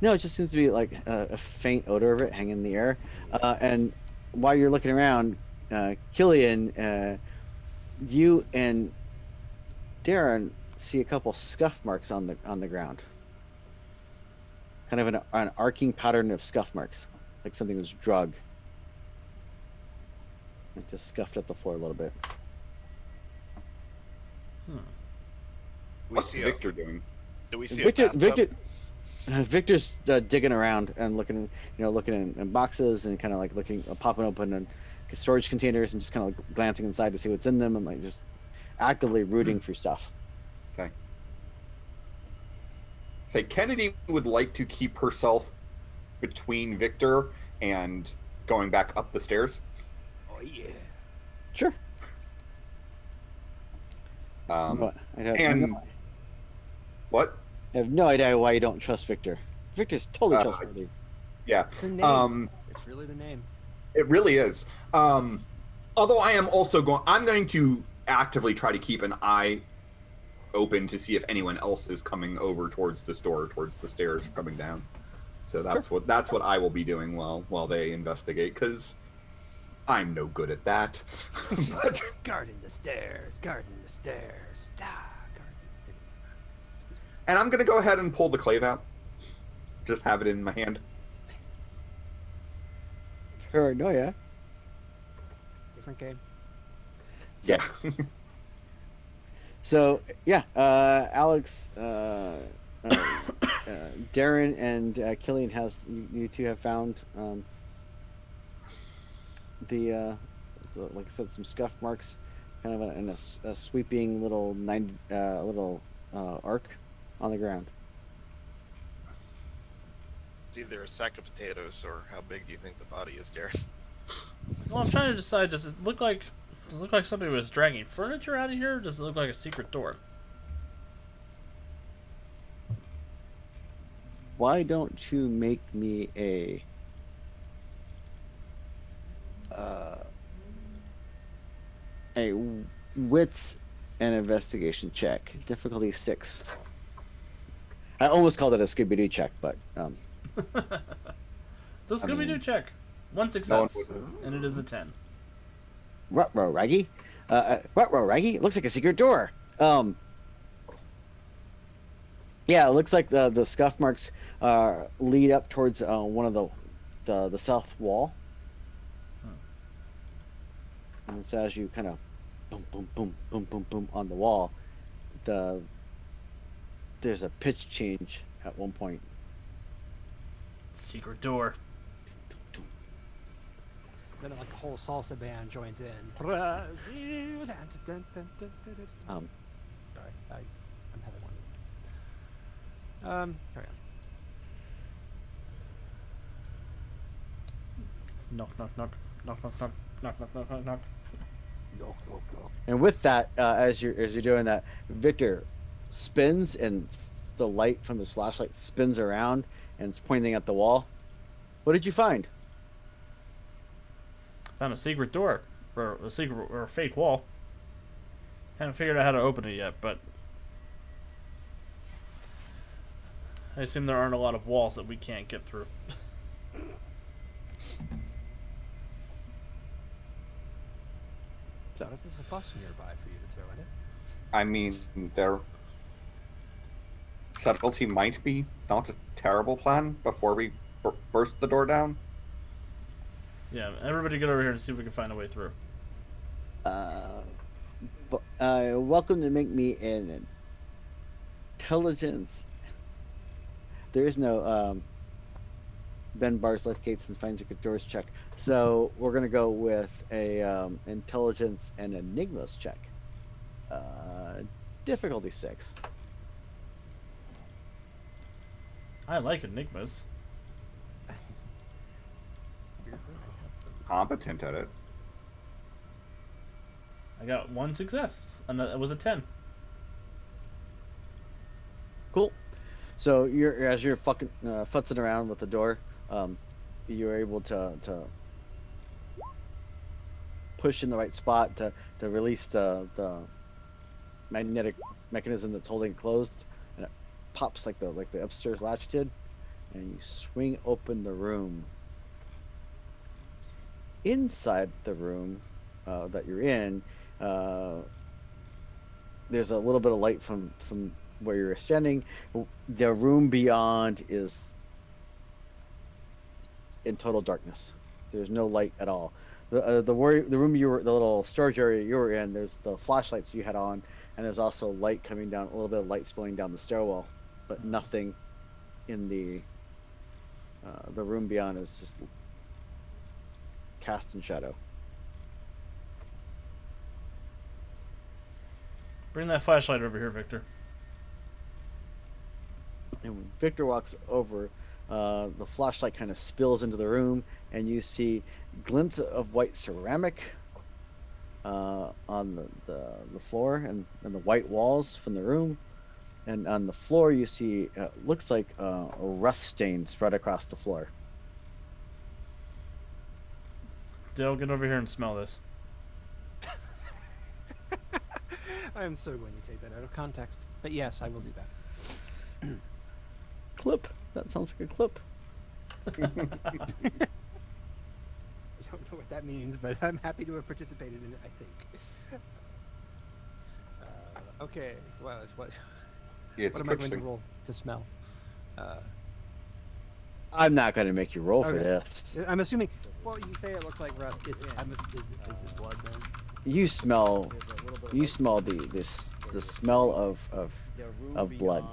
[SPEAKER 1] No, it just seems to be like a faint odor of it hanging in the air. And while you're looking around, Killian, you and Darren see a couple scuff marks on the ground. kind of an arcing pattern of scuff marks, like something was drug. It just scuffed up the floor a little bit.
[SPEAKER 3] We
[SPEAKER 6] What's
[SPEAKER 3] see
[SPEAKER 6] Victor doing?
[SPEAKER 3] Do we see
[SPEAKER 1] Victor,
[SPEAKER 3] a bathtub?
[SPEAKER 1] Victor's digging around and looking, looking in boxes and kind of like looking, popping open and storage containers and just kind of like glancing inside to see what's in them and like just actively rooting for stuff.
[SPEAKER 6] Okay. Say Kennedy would like to keep herself between Victor and going back up the stairs.
[SPEAKER 5] Oh yeah.
[SPEAKER 1] Sure.
[SPEAKER 6] Um,
[SPEAKER 1] I have,
[SPEAKER 6] and what?
[SPEAKER 1] I have no idea why you don't trust Victor. Victor's totally
[SPEAKER 6] Uh,
[SPEAKER 1] trustworthy.
[SPEAKER 6] Yeah.
[SPEAKER 5] It's the name. It's really the name.
[SPEAKER 6] It really is. Although I'm going to actively try to keep an eye open to see if anyone else is coming over towards this door, towards the stairs coming down. So that's what I will be doing while they investigate, because I'm no good at that. But
[SPEAKER 5] Guarding the stairs. Guarding the stairs.
[SPEAKER 6] and I'm gonna go ahead and pull the clave out. Just have it in my hand.
[SPEAKER 1] Paranoia.
[SPEAKER 5] Different game.
[SPEAKER 6] Yeah.
[SPEAKER 1] So yeah, Alex, Darren, and Killian you two have found like I said, some scuff marks, kind of in a sweeping little arc on the ground.
[SPEAKER 3] It's either a sack of potatoes or how big do you think the body is, Darren?
[SPEAKER 4] Well, I'm trying to decide. Does it look like somebody was dragging furniture out of here, or does it look like a secret door?
[SPEAKER 1] Why don't you make me a wits and investigation check, difficulty 6. I almost called it a Scooby-Doo check, but
[SPEAKER 4] The Scooby Doo check. One
[SPEAKER 6] No
[SPEAKER 4] success,
[SPEAKER 6] one
[SPEAKER 4] and it is a 10.
[SPEAKER 1] Ruh-roh, Raggy. Ruh-roh, Raggy. It looks like a secret door. Yeah, it looks like the scuff marks lead up towards one of the south wall. And so as you kind of boom, boom, boom, boom, boom, boom on the wall, there's a pitch change at one point.
[SPEAKER 4] Secret door.
[SPEAKER 5] Then like the whole salsa band joins in. Brazil. Sorry, I'm having one of those. Carry on.
[SPEAKER 4] Knock, knock, knock, knock, knock, knock, knock, knock, knock, knock, knock.
[SPEAKER 1] And with that, as you're doing that, Victor spins, and the light from his flashlight spins around and it's pointing at the wall. What did you find?
[SPEAKER 4] Found a secret door, or a fake wall. Haven't figured out how to open it yet, but I assume there aren't a lot of walls that we can't get through.
[SPEAKER 5] What if there's a bus nearby for you to throw at it?
[SPEAKER 6] I mean, their subtlety might be not a terrible plan before we burst the door down.
[SPEAKER 4] Yeah, everybody get over here and see if we can find a way through.
[SPEAKER 1] Welcome to make me an intelligence. There is no Ben bars left gates and finds secret doors check. So we're gonna go with a intelligence and enigmas check. Difficulty 6.
[SPEAKER 4] I like enigmas.
[SPEAKER 6] Competent at it.
[SPEAKER 4] I got one success with a 10.
[SPEAKER 1] Cool. So as you're fucking futzing around with the door, you're able to push in the right spot to release the magnetic mechanism that's holding it closed, and it pops like the upstairs latch did, and you swing open the room. Inside the room that you're in, there's a little bit of light from where you're standing. The room beyond is in total darkness. There's no light at all. The room you were, the little storage area you were in, there's the flashlights you had on, and there's also light coming down, a little bit of light spilling down the stairwell, but nothing in the room beyond is just cast in shadow.
[SPEAKER 4] Bring that flashlight over here, Victor.
[SPEAKER 1] And when Victor walks over, the flashlight kind of spills into the room, and you see glints of white ceramic on the floor and the white walls from the room. And on the floor, you see looks like a rust stain spread across the floor.
[SPEAKER 4] Dale, get over here and smell this.
[SPEAKER 5] I am so going to take that out of context. But yes, I will do that.
[SPEAKER 1] Clip. That sounds like a clip.
[SPEAKER 5] I don't know what that means, but I'm happy to have participated in it, I think. Okay, well, what
[SPEAKER 6] It's
[SPEAKER 5] am I going to
[SPEAKER 6] interesting.
[SPEAKER 5] roll to smell?
[SPEAKER 1] I'm not going to make you roll for
[SPEAKER 5] Okay.
[SPEAKER 1] this.
[SPEAKER 5] I'm assuming. Well, you say it looks like rust. Is it blood then?
[SPEAKER 1] You smell the smell of blood.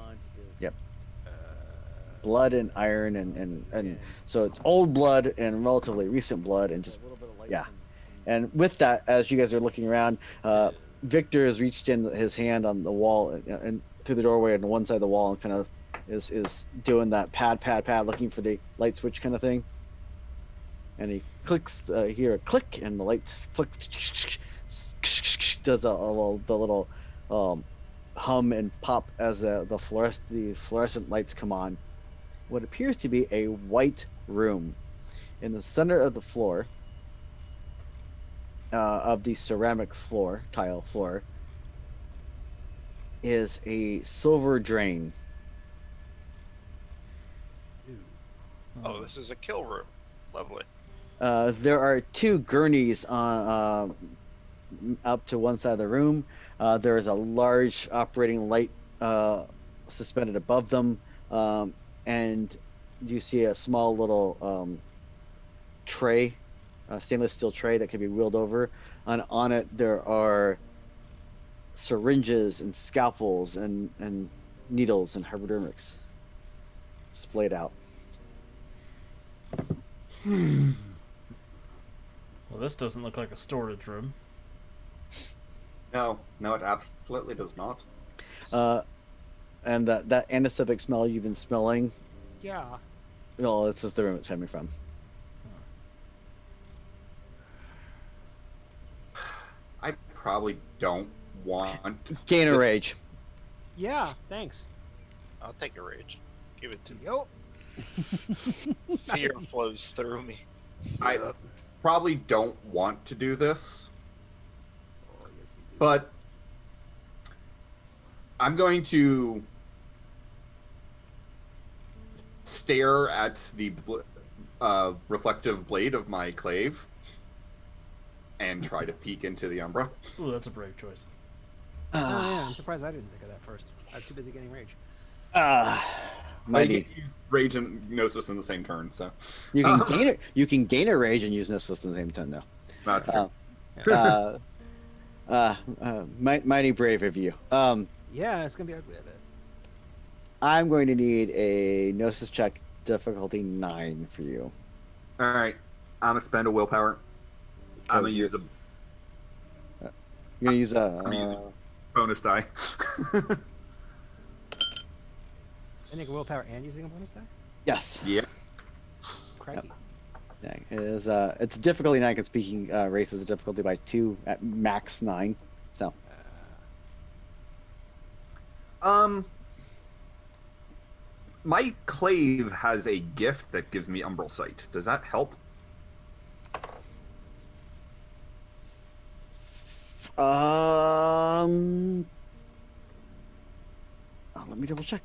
[SPEAKER 1] Yep. Blood and iron and so it's old blood and relatively recent blood and just yeah. And with that, as you guys are looking around, Victor has reached in his hand on the wall and through the doorway on one side of the wall and kind of is doing that pad looking for the light switch kind of thing. And he clicks, hear a click, and the lights flick, does the little hum and pop as the fluorescent lights come on. What appears to be a white room. In the center of the floor, of the ceramic tile floor, is a silver drain.
[SPEAKER 3] Oh, this is a kill room. Lovely.
[SPEAKER 1] There are two gurneys on up to one side of the room. There is a large operating light suspended above them, and you see a small little tray, stainless steel tray that can be wheeled over. And on it there are syringes and scalpels and needles and hypodermics splayed out.
[SPEAKER 4] Well, this doesn't look like a storage room.
[SPEAKER 6] No, it absolutely does not.
[SPEAKER 1] And that antiseptic smell you've been smelling,
[SPEAKER 5] Yeah.
[SPEAKER 1] well, it's just the room it's coming from.
[SPEAKER 6] I probably don't want
[SPEAKER 1] Gain a
[SPEAKER 6] this-
[SPEAKER 1] rage.
[SPEAKER 5] Yeah. Thanks.
[SPEAKER 3] I'll take a rage. Give it to me.
[SPEAKER 5] Yo.
[SPEAKER 3] Fear flows through me.
[SPEAKER 6] I probably don't want to do this,
[SPEAKER 5] Oh, yes, you do.
[SPEAKER 6] but I'm going to stare at the reflective blade of my clave and try to peek into the umbra.
[SPEAKER 4] Ooh, that's a brave choice.
[SPEAKER 5] Oh, yeah. I'm surprised I didn't think of that first. I was too busy getting rage.
[SPEAKER 6] I
[SPEAKER 1] Mighty.
[SPEAKER 6] can use rage and gnosis in the same turn, so
[SPEAKER 1] You can gain it. You can gain a rage and use Nessus at the same time, though.
[SPEAKER 6] that's true.
[SPEAKER 1] Mighty brave of you.
[SPEAKER 5] Yeah, it's gonna be ugly. I bet.
[SPEAKER 1] I'm going to need a Gnosis check, difficulty 9 for you.
[SPEAKER 6] All right, I'm gonna spend a willpower. I'm gonna use a
[SPEAKER 1] You're gonna use a.
[SPEAKER 6] I'm using bonus die.
[SPEAKER 5] Spending a willpower and using a bonus die?
[SPEAKER 1] Yes.
[SPEAKER 6] Yeah.
[SPEAKER 5] Crikey.
[SPEAKER 1] Yeah, it is. It's difficulty 9 because speaking raises the difficulty by 2 at max 9. So.
[SPEAKER 6] My clave has a gift that gives me umbral sight. Does that help?
[SPEAKER 1] Let me double check.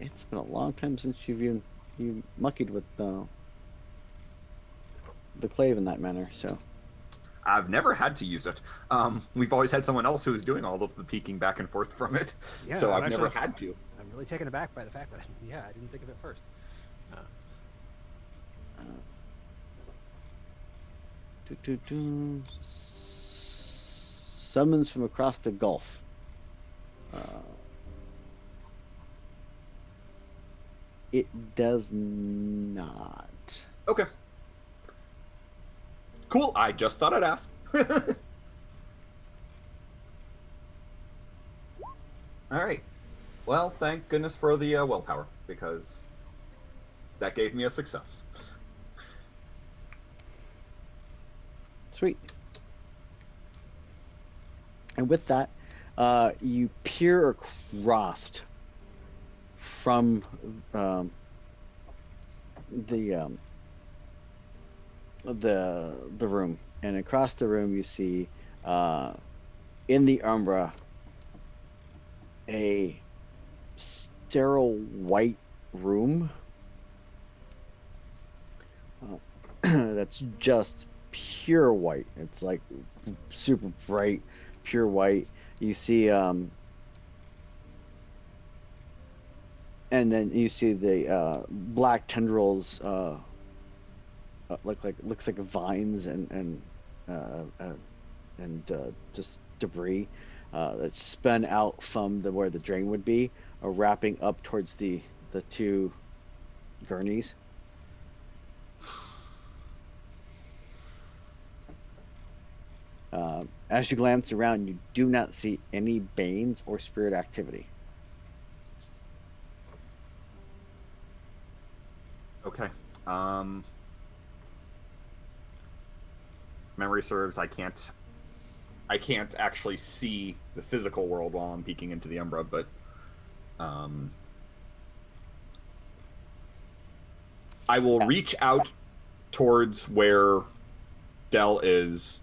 [SPEAKER 1] It's been a long time since you muckied with the clave in that manner. So.
[SPEAKER 6] I've never had to use it. We've always had someone else who's doing all of the peeking back and forth from it.
[SPEAKER 5] Yeah,
[SPEAKER 6] so
[SPEAKER 5] I'm
[SPEAKER 6] I've never
[SPEAKER 5] actually-
[SPEAKER 6] had to.
[SPEAKER 5] I'm really taken aback by the fact that I didn't think of it first.
[SPEAKER 1] Summons from across the gulf. It does not.
[SPEAKER 6] Okay. Cool. I just thought I'd ask. All right. Well, thank goodness for the willpower, because that gave me a success.
[SPEAKER 1] Sweet. And with that, you peer across from the room, and across the room you see in the Umbra a sterile white room that's just pure white. It's like super bright, pure white. You see and then you see the black tendrils looks like vines and just debris that's spun out from where the drain would be, wrapping up towards the two gurneys. As you glance around, you do not see any banes or spirit activity.
[SPEAKER 6] Okay. Memory serves. I can't actually see the physical world while I'm peeking into the Umbra, but I will reach out towards where Dell is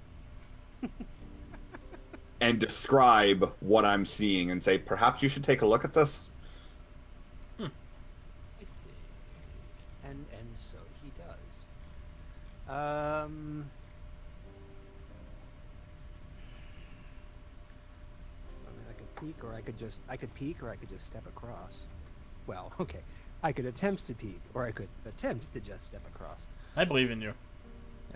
[SPEAKER 6] and describe what I'm seeing and say, perhaps you should take a look at this.
[SPEAKER 5] I see. And so he does. I mean, I could peek, or I could just step across. Well, okay. I could attempt to peek, or I could attempt to just step across.
[SPEAKER 4] I believe in you.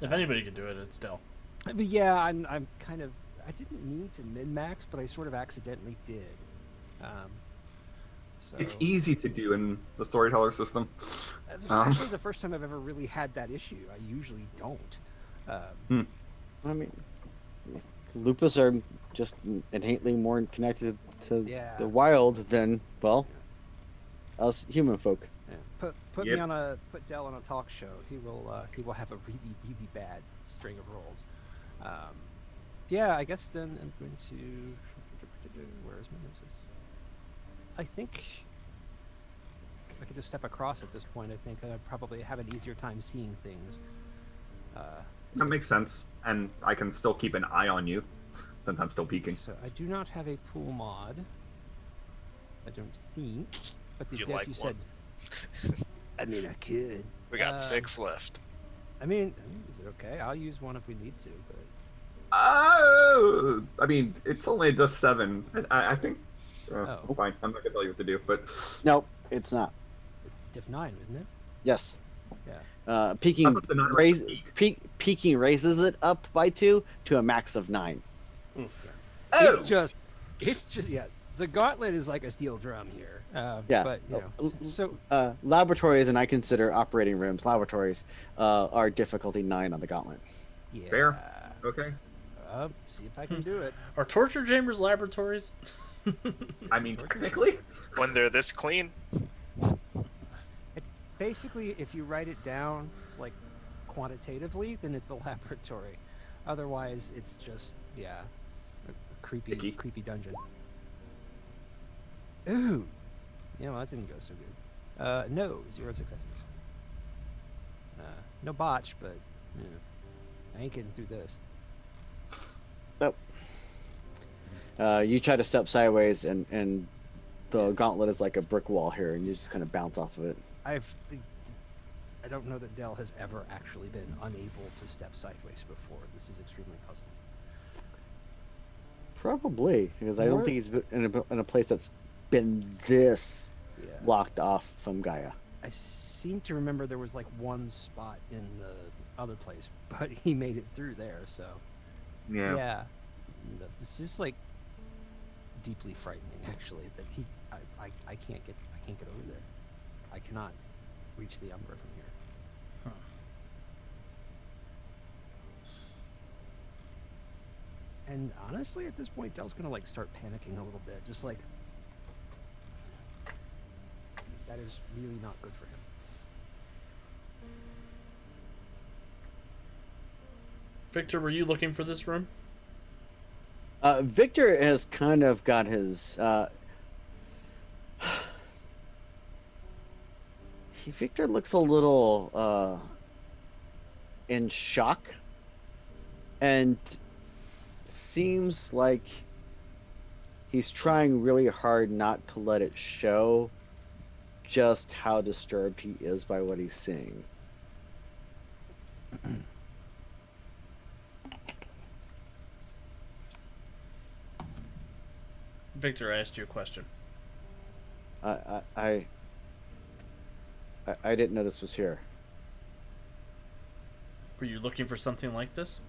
[SPEAKER 4] If anybody could do it, it's Dell.
[SPEAKER 5] But yeah, I'm kind of. I didn't mean to min-max, but I sort of accidentally did. So
[SPEAKER 6] It's easy to do in the storyteller system.
[SPEAKER 5] It's actually the first time I've ever really had that issue. I usually don't.
[SPEAKER 1] I mean, lupus are just innately more connected to the wild than, well, us human folk.
[SPEAKER 5] Yeah. Put
[SPEAKER 6] Yep.
[SPEAKER 5] Put Dell on a talk show. He will have a really, really bad string of rolls. Yeah, I guess then I'm going to. Where is my notice? I think I could just step across at this point. I think I'd probably have an easier time seeing things.
[SPEAKER 2] That makes sense, and I can still keep an eye on you since I'm still peeking.
[SPEAKER 5] So I do not have a pool mod. I don't think. But the
[SPEAKER 3] You
[SPEAKER 5] Def,
[SPEAKER 3] like
[SPEAKER 5] you
[SPEAKER 3] one?
[SPEAKER 5] said. I mean, I could.
[SPEAKER 3] We got 6 left.
[SPEAKER 5] I mean, is it okay? I'll use one if we need to, but.
[SPEAKER 2] I mean, it's only a diff 7. I think.
[SPEAKER 5] Oh.
[SPEAKER 2] Fine. I'm not gonna tell you what to do, but
[SPEAKER 1] Nope, it's not.
[SPEAKER 5] It's diff 9, isn't it?
[SPEAKER 1] Yes.
[SPEAKER 5] Yeah.
[SPEAKER 1] Peaking
[SPEAKER 2] I thought the 9 was the peak.
[SPEAKER 1] peaking raises it up by 2 to a max of 9.
[SPEAKER 4] Oof.
[SPEAKER 2] Oh!
[SPEAKER 5] It's just yeah. The gauntlet is like a steel drum here.
[SPEAKER 1] Yeah.
[SPEAKER 5] But you know, so
[SPEAKER 1] Laboratories, and I consider operating rooms laboratories, are difficulty 9 on the gauntlet.
[SPEAKER 5] yeah.
[SPEAKER 2] Fair. Okay.
[SPEAKER 5] See if I can do it.
[SPEAKER 4] Are torture chambers laboratories?
[SPEAKER 2] I mean, technically.
[SPEAKER 3] When they're this clean,
[SPEAKER 5] Basically, if you write it down like quantitatively, then it's a laboratory. Otherwise, it's just a creepy,
[SPEAKER 2] Icky.
[SPEAKER 5] creepy dungeon. Ooh, yeah, well, that didn't go so good. No, 0 successes. No botch, but I ain't getting through this.
[SPEAKER 1] Nope. You try to step sideways, and the gauntlet is like a brick wall here, and you just kind of bounce off of it.
[SPEAKER 5] I don't know that Dell has ever actually been unable to step sideways before. This is extremely puzzling.
[SPEAKER 1] Probably, because I don't think he's been in a place that's been this blocked off from Gaia.
[SPEAKER 5] I seem to remember there was like one spot in the other place, but he made it through there. So
[SPEAKER 2] Yeah.
[SPEAKER 5] This is like deeply frightening, actually. That I can't get over there. I cannot reach the Umbra from here.
[SPEAKER 4] Huh.
[SPEAKER 5] And honestly, at this point, Dell's gonna like start panicking a little bit, just like that is really not good for him.
[SPEAKER 4] Victor, were you looking for this room?
[SPEAKER 1] Victor has kind of got his. Victor looks a little in shock, and seems like he's trying really hard not to let it show just how disturbed he is by what he's seeing.
[SPEAKER 4] Victor, I asked you a question.
[SPEAKER 1] I didn't know this was here.
[SPEAKER 4] Were you looking for something like this?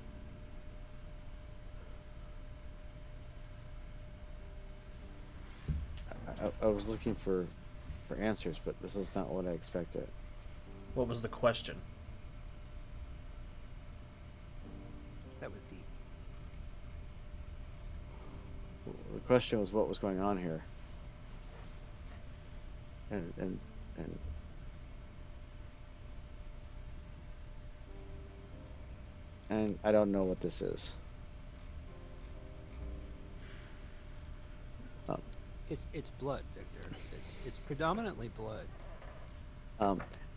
[SPEAKER 1] I was looking for answers, but this is not what I expected.
[SPEAKER 4] What was the question?
[SPEAKER 5] That was deep.
[SPEAKER 1] The question was what was going on here. And I don't know what this is.
[SPEAKER 5] It's blood, Victor. It's predominantly blood.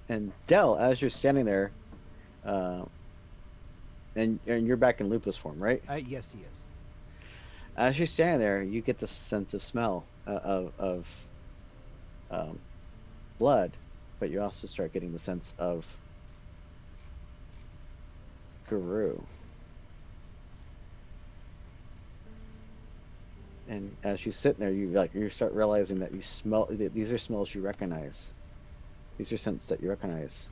[SPEAKER 1] And Dell, as you're standing there, and you're back in lupus form, right?
[SPEAKER 5] Yes, he is.
[SPEAKER 1] As you're standing there, you get the sense of smell of blood, but you also start getting the sense of Guru. And as you sit there, you start realizing that you smell. These are smells you recognize. These are scents that you recognize.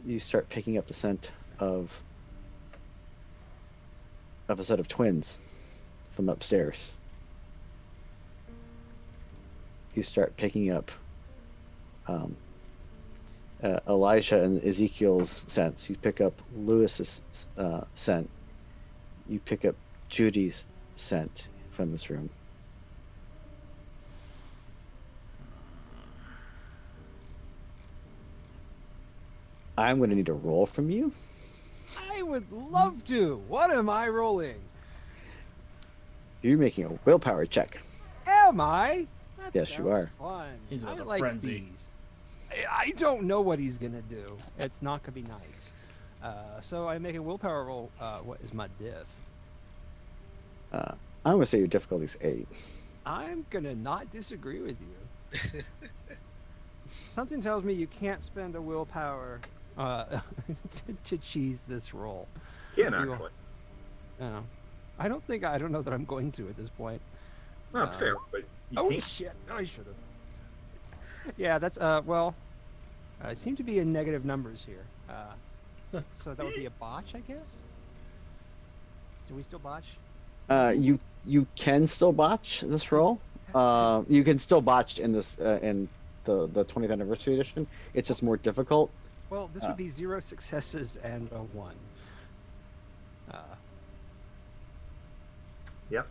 [SPEAKER 1] You start picking up the scent of a set of twins from upstairs. You start picking up Elijah and Ezekiel's scents. You pick up Lewis's scent. You pick up Judy's scent from this room. I'm going to need a roll from you.
[SPEAKER 5] I would love to. What am I rolling?
[SPEAKER 1] You're making a willpower check.
[SPEAKER 5] Am I? That
[SPEAKER 1] Yes, you
[SPEAKER 5] sounds
[SPEAKER 1] are.
[SPEAKER 5] Fun.
[SPEAKER 4] He's
[SPEAKER 5] I
[SPEAKER 4] with a
[SPEAKER 5] like
[SPEAKER 4] frenzy.
[SPEAKER 5] these. I don't know what he's gonna do. It's not gonna be nice. So I make a willpower roll. What is my diff?
[SPEAKER 1] I'm going to say your difficulty's 8.
[SPEAKER 5] I'm gonna not disagree with you. Something tells me you can't spend a willpower to cheese this roll.
[SPEAKER 2] Can
[SPEAKER 5] You-
[SPEAKER 2] actually.
[SPEAKER 5] No, I don't know that I'm going to at this point.
[SPEAKER 2] No, it's fair, but you
[SPEAKER 5] Oh
[SPEAKER 2] can't.
[SPEAKER 5] shit! I should have. Yeah, that's well. It seem to be in negative numbers here. So that would be a botch, I guess. Do we still botch?
[SPEAKER 1] You can still botch this roll. You can still botch in this in the 20th anniversary edition. It's just more difficult.
[SPEAKER 5] Well, this would be 0 successes and a 1.
[SPEAKER 2] Yep.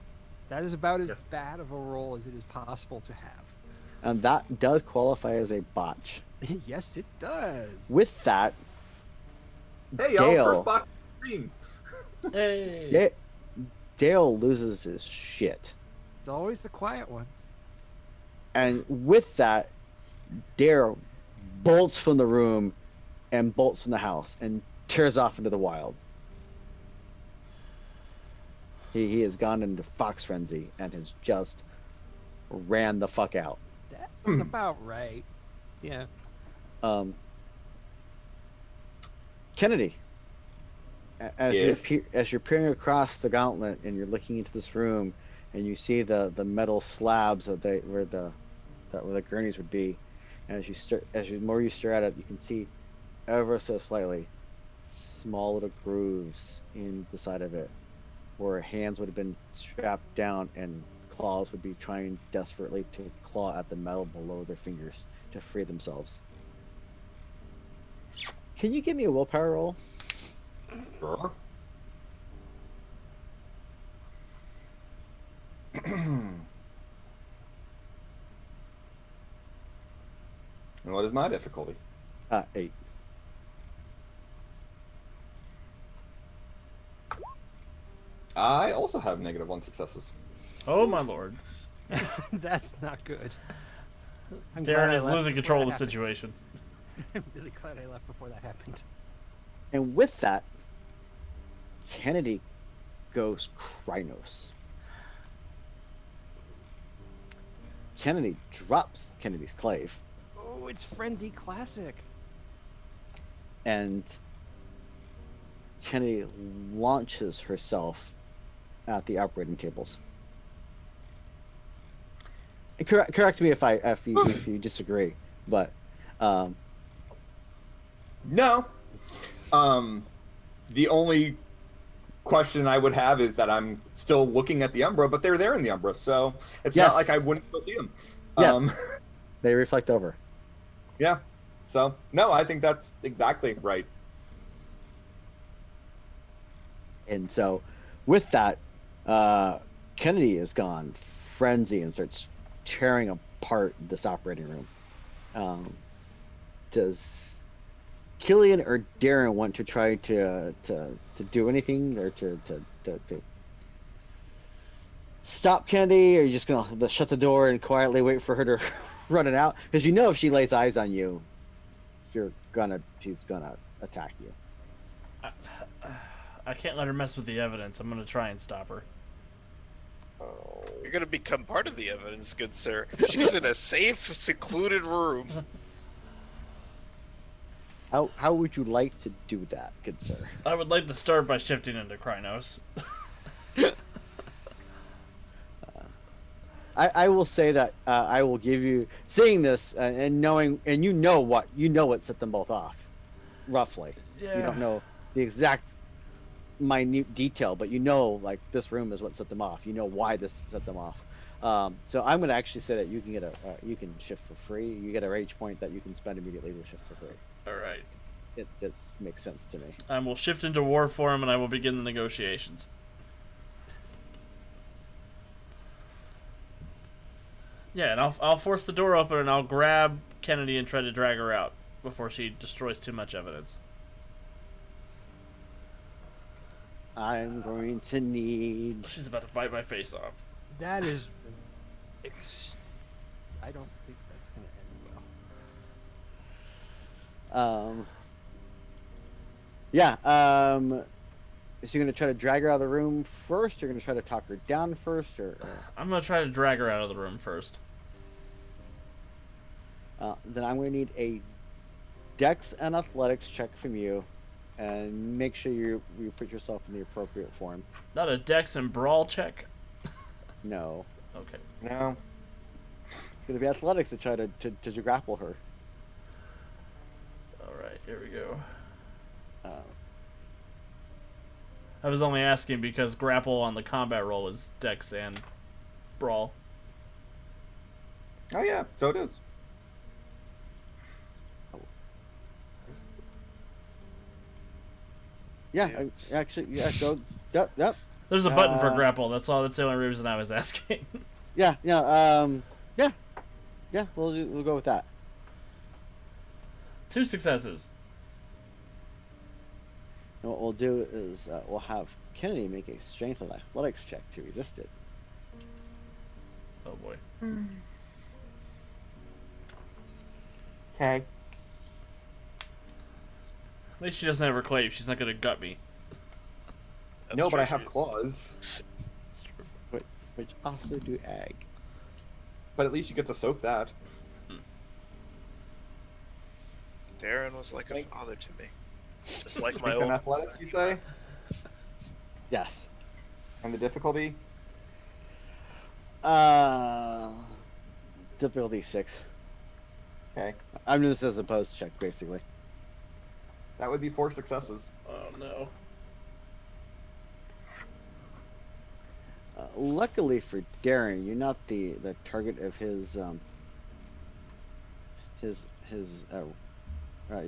[SPEAKER 5] That is about as
[SPEAKER 2] Yes.
[SPEAKER 5] bad of a roll as it is possible to have.
[SPEAKER 1] And that does qualify as a botch.
[SPEAKER 5] Yes, it does.
[SPEAKER 1] With that,
[SPEAKER 2] Hey, y'all,
[SPEAKER 1] Dale.
[SPEAKER 2] first box stream.
[SPEAKER 4] Hey!
[SPEAKER 1] Dale loses his shit.
[SPEAKER 5] It's always the quiet ones.
[SPEAKER 1] And with that, Dale bolts from the room and bolts from the house and tears off into the wild. He has gone into fox frenzy and has just ran the fuck out.
[SPEAKER 5] That's about right. Yeah.
[SPEAKER 1] Kennedy, as
[SPEAKER 6] Yes.
[SPEAKER 1] as you're peering across the gauntlet and you're looking into this room, and you see the metal slabs that where where the gurneys would be, and as you more you stare at it, you can see ever so slightly small little grooves in the side of it, where hands would have been strapped down and claws would be trying desperately to claw at the metal below their fingers to free themselves. Can you give me a willpower roll?
[SPEAKER 6] Sure. And what is my difficulty?
[SPEAKER 1] 8.
[SPEAKER 6] I also have -1 successes.
[SPEAKER 4] Oh my lord.
[SPEAKER 5] That's not good. I'm
[SPEAKER 4] Darren
[SPEAKER 5] glad I
[SPEAKER 4] is
[SPEAKER 5] left
[SPEAKER 4] losing
[SPEAKER 5] before
[SPEAKER 4] control of
[SPEAKER 5] that
[SPEAKER 4] the
[SPEAKER 5] happened.
[SPEAKER 4] situation.
[SPEAKER 5] I'm really glad I left before that happened.
[SPEAKER 1] And with that, Kennedy goes Krynos. Kennedy drops Kennedy's clave,
[SPEAKER 5] Oh, it's Frenzy Classic.
[SPEAKER 1] and Kennedy launches herself at the operating tables. And correct me if you disagree, but
[SPEAKER 6] No. The only question I would have is that I'm still looking at the Umbra, but they're there in the Umbra, so it's
[SPEAKER 1] Yes.
[SPEAKER 6] not like I wouldn't still see them.
[SPEAKER 1] Yes. They reflect over.
[SPEAKER 6] Yeah. So no, I think that's exactly right.
[SPEAKER 1] And so, with that, Kennedy is gone frenzy and starts tearing apart this operating room. Does Killian or Darren want to try to do anything or to stop Kennedy, or are you just gonna shut the door and quietly wait for her to run it out? Because you know if she lays eyes on you, she's gonna attack you.
[SPEAKER 4] I can't let her mess with the evidence. I'm gonna try and stop her.
[SPEAKER 3] You're gonna become part of the evidence, good sir. She's in a safe, secluded room.
[SPEAKER 1] How would you like to do that, good sir?
[SPEAKER 4] I would like to start by shifting into Krynos.
[SPEAKER 1] I will say that I will give you seeing this and knowing, and you know what set them both off, roughly.
[SPEAKER 4] Yeah.
[SPEAKER 1] You don't know the exact minute detail, but you know like this room is what set them off. You know why this set them off. So I'm gonna actually say that you can get you can shift for free. You get a rage point that you can spend immediately to shift for free.
[SPEAKER 4] All right.
[SPEAKER 1] It just makes sense to me.
[SPEAKER 4] I will shift into war form and I will begin the negotiations. Yeah, and I'll force the door open and I'll grab Kennedy and try to drag her out before she destroys too much evidence.
[SPEAKER 1] I'm going to need.
[SPEAKER 4] She's about to bite my face off.
[SPEAKER 5] That is. I don't think that's gonna end well.
[SPEAKER 1] Yeah. Is you gonna try to drag her out of the room first? You're gonna try to talk her down first, or...
[SPEAKER 4] I'm gonna try to drag her out of the room first.
[SPEAKER 1] Then I'm gonna need a Dex and Athletics check from you, and make sure you put yourself in the appropriate form.
[SPEAKER 4] Not a Dex and Brawl check?
[SPEAKER 1] No,
[SPEAKER 4] Okay.
[SPEAKER 6] No.
[SPEAKER 1] it's gonna be Athletics to try to grapple her.
[SPEAKER 4] Alright, here we go.
[SPEAKER 1] Uh,
[SPEAKER 4] I was only asking because grapple on the combat roll is Dex and Brawl.
[SPEAKER 6] Oh yeah, so it is.
[SPEAKER 1] yeah,
[SPEAKER 3] Yes.
[SPEAKER 1] actually, yeah, go. Yep.
[SPEAKER 4] There's a button for
[SPEAKER 1] Uh,
[SPEAKER 4] grapple. That's the only reason I was asking.
[SPEAKER 1] Yeah. We'll go with that.
[SPEAKER 4] 2 successes.
[SPEAKER 1] And what we'll do is we'll have Kennedy make a strength and athletics check to resist it.
[SPEAKER 4] Oh boy.
[SPEAKER 6] Okay.
[SPEAKER 4] At least she doesn't have her clave. She's not gonna gut me.
[SPEAKER 3] That's
[SPEAKER 6] No, but
[SPEAKER 3] true.
[SPEAKER 6] I have claws.
[SPEAKER 4] That's true.
[SPEAKER 1] Which also do ag.
[SPEAKER 6] But at least you get to soak that.
[SPEAKER 3] Darren was like a father to me. Just like my
[SPEAKER 6] Strength and
[SPEAKER 3] old.
[SPEAKER 6] athletics, you say?
[SPEAKER 1] Yes.
[SPEAKER 6] And the difficulty?
[SPEAKER 1] Uh, difficulty 6.
[SPEAKER 6] Okay.
[SPEAKER 1] I'm doing this as a post check, basically.
[SPEAKER 6] That would be 4 successes.
[SPEAKER 4] Oh no.
[SPEAKER 1] Luckily for Darren, you're not the target of his you're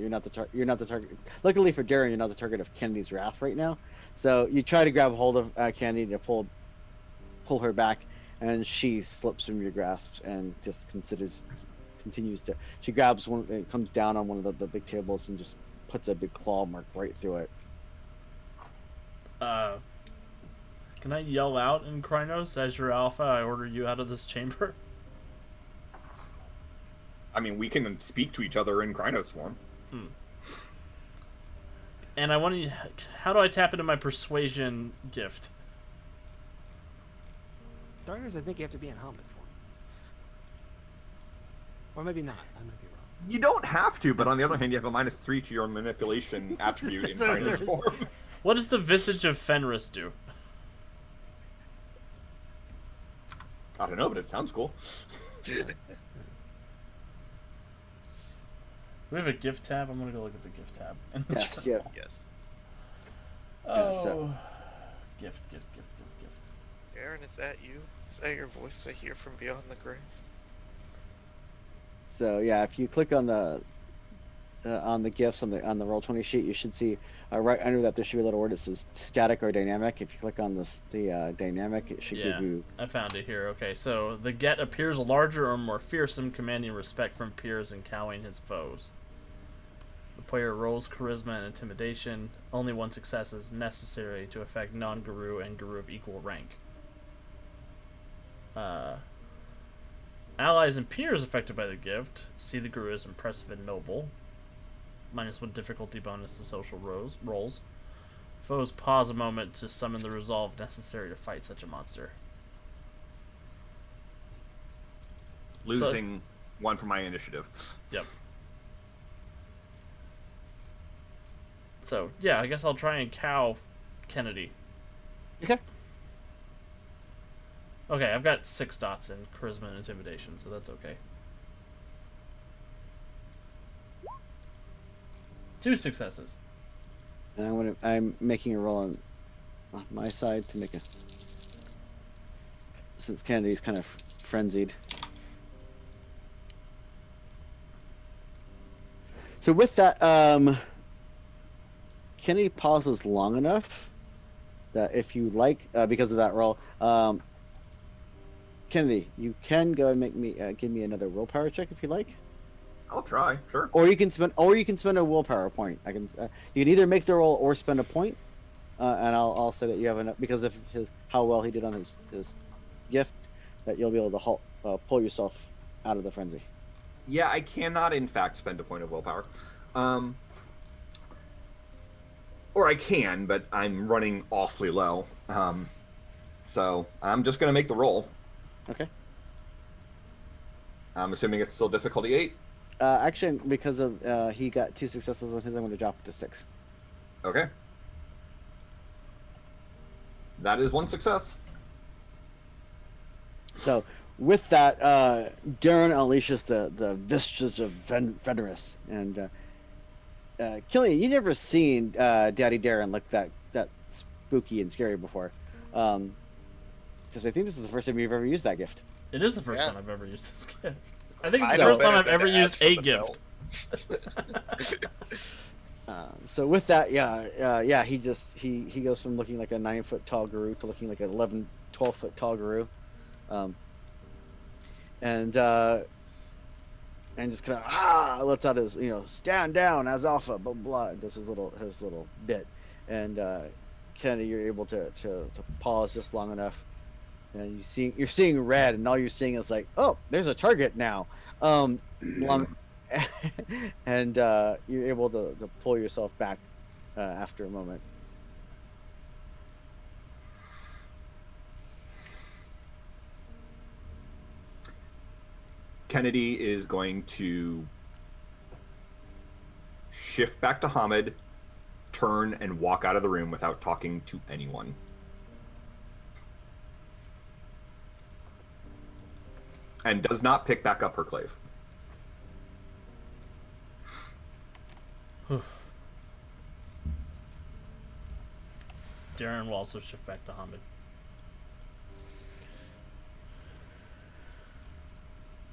[SPEAKER 1] not the target. Luckily for Darren, you're not the target of Kennedy's wrath right now. So you try to grab hold of Kennedy to pull her back, and she slips from your grasp and just continues to. She grabs one, and comes down on one of the big tables and just puts a big claw mark right through it.
[SPEAKER 4] Can I yell out in Krynos, as your alpha, I order you out of this chamber?
[SPEAKER 6] I mean, we can speak to each other in Krynos form.
[SPEAKER 4] And I want to. How do I tap into my persuasion gift?
[SPEAKER 5] Darners, I think you have to be in helmet form. Or maybe not. I might be wrong.
[SPEAKER 6] You don't have to, but on the other hand, you have a -3 to your manipulation attribute in
[SPEAKER 5] So
[SPEAKER 6] Krynos
[SPEAKER 5] there's-
[SPEAKER 6] form.
[SPEAKER 4] What does the Visage of Fenris do?
[SPEAKER 6] I don't know, but it sounds cool.
[SPEAKER 4] Do we have a gift tab? I'm gonna go look at the gift tab.
[SPEAKER 1] Yes, yeah.
[SPEAKER 3] Yes.
[SPEAKER 4] Oh.
[SPEAKER 1] so-
[SPEAKER 4] Gift.
[SPEAKER 3] Aaron, is that you? Is that your voice I hear from beyond the grave?
[SPEAKER 1] So yeah, if you click on the gifts on the Roll20 sheet, you should see right under that there should be a little word that says static or dynamic. If you click on the dynamic, it should give you.
[SPEAKER 4] I found it here. Okay, so the get appears larger or more fearsome, commanding respect from peers and cowing his foes. The player rolls charisma and intimidation. Only 1 success is necessary to affect non-Guru and Guru of equal rank. Allies and peers affected by the gift see the Guru as impressive and noble. -1 difficulty bonus to social rolls. Foes pause a moment to summon the resolve necessary to fight such a monster.
[SPEAKER 6] Losing 1 for my initiative.
[SPEAKER 4] Yep. So, yeah, I guess I'll try and cow Kennedy.
[SPEAKER 1] Okay.
[SPEAKER 4] Okay, I've got 6 dots in charisma and intimidation, so that's okay. 2 successes.
[SPEAKER 1] And I'm making a roll on my side to make a. Since Kennedy's kind of frenzied. So with that, Kennedy pauses long enough that if you like, because of that roll, Kennedy, you can go and give me another willpower check if you like,
[SPEAKER 6] I'll try, sure.
[SPEAKER 1] or you can spend a willpower point. You can either make the roll or spend a point, and I'll say that you have enough because of how well he did on his gift, that you'll be able to pull yourself out of the frenzy.
[SPEAKER 6] Yeah, I cannot, in fact, spend a point of willpower. Or I can, but I'm running awfully low. So I'm just going to make the roll.
[SPEAKER 1] Okay.
[SPEAKER 6] I'm assuming it's still difficulty 8.
[SPEAKER 1] Actually, because of he got 2 successes on his, I'm going to drop it to 6.
[SPEAKER 6] Okay. That is 1 success.
[SPEAKER 1] So with that, Darren unleashes the vistas of Fenris, and Killian, you never seen Daddy Darren look that spooky and scary before, because I think this is the first time you've ever used that gift.
[SPEAKER 4] It is the first
[SPEAKER 3] Yeah.
[SPEAKER 4] time I've ever used this gift. I think it's
[SPEAKER 3] I
[SPEAKER 4] the
[SPEAKER 3] know
[SPEAKER 4] first time
[SPEAKER 3] better
[SPEAKER 4] I've
[SPEAKER 3] than
[SPEAKER 4] ever
[SPEAKER 3] to
[SPEAKER 4] used
[SPEAKER 3] ask for
[SPEAKER 4] a
[SPEAKER 3] the
[SPEAKER 4] gift.
[SPEAKER 3] belt.
[SPEAKER 1] So with that, he goes from looking like a 9-foot tall guru to looking like an 12-foot tall guru, and just kind of lets out his stand down as alpha, blah blah, and does his little bit, and Kennedy, you're able to pause just long enough, and you're seeing red, and all you're seeing is like, oh, there's a target now, and you're able to pull yourself back after a moment.
[SPEAKER 6] Kennedy is going to shift back to Hamid, turn, and walk out of the room without talking to anyone.
[SPEAKER 2] and does not pick back up her clave.
[SPEAKER 4] Darren will also shift back to Hamid.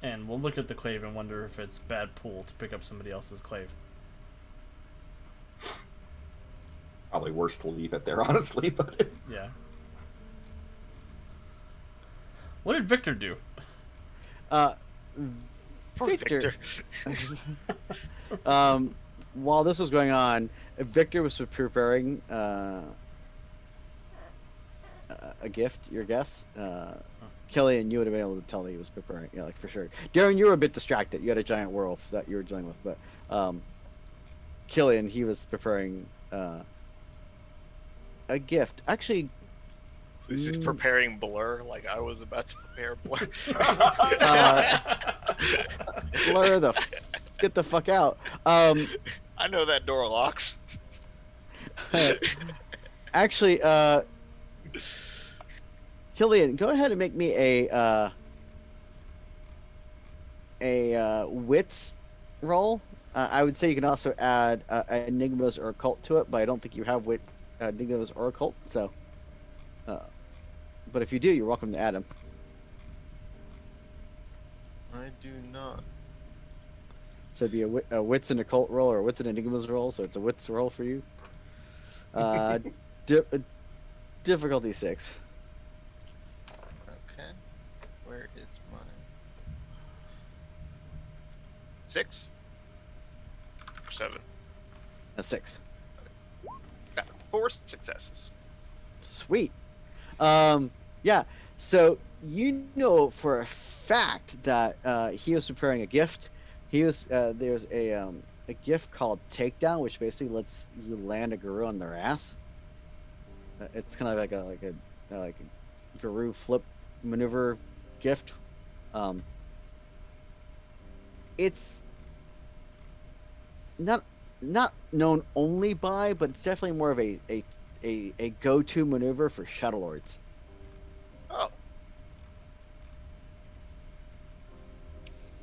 [SPEAKER 4] And we'll look at the clave and wonder if it's bad pool to pick up somebody else's clave.
[SPEAKER 6] Probably worse to leave it there, honestly. But
[SPEAKER 4] Yeah. What did Victor do?
[SPEAKER 3] Poor
[SPEAKER 1] Victor. While this was going on, Victor was preparing a gift. Your guess, Killian, you would have been able to tell that he was preparing. Yeah, like for sure. Darren, you were a bit distracted. You had a giant werewolf that you were dealing with, but Killian, he was preparing a gift. Actually,
[SPEAKER 3] Who's just preparing Blur like I was about to prepare Blur?
[SPEAKER 1] Blur get the fuck out.
[SPEAKER 3] I know that door locks.
[SPEAKER 1] Actually, Killian, go ahead and make me a wits roll. I would say you can also add enigmas or occult to it, but I don't think you have enigmas or occult. So, but if you do, you're welcome to add them.
[SPEAKER 3] I do not.
[SPEAKER 1] So it'd be a wits and occult roll or a wits and enigmas roll. So it's a wits roll for you. Difficulty 6.
[SPEAKER 3] Okay. Where is my 6? 7.
[SPEAKER 1] A 6.
[SPEAKER 3] Got 4 successes.
[SPEAKER 1] Sweet. Yeah. So you know for a fact that he was preparing a gift. He was there's a gift called Takedown, which basically lets you land a guru on their ass. It's kind of like a guru flip maneuver gift. It's not known only by, but it's definitely more of a go-to maneuver for Shadow Lords.
[SPEAKER 3] Oh.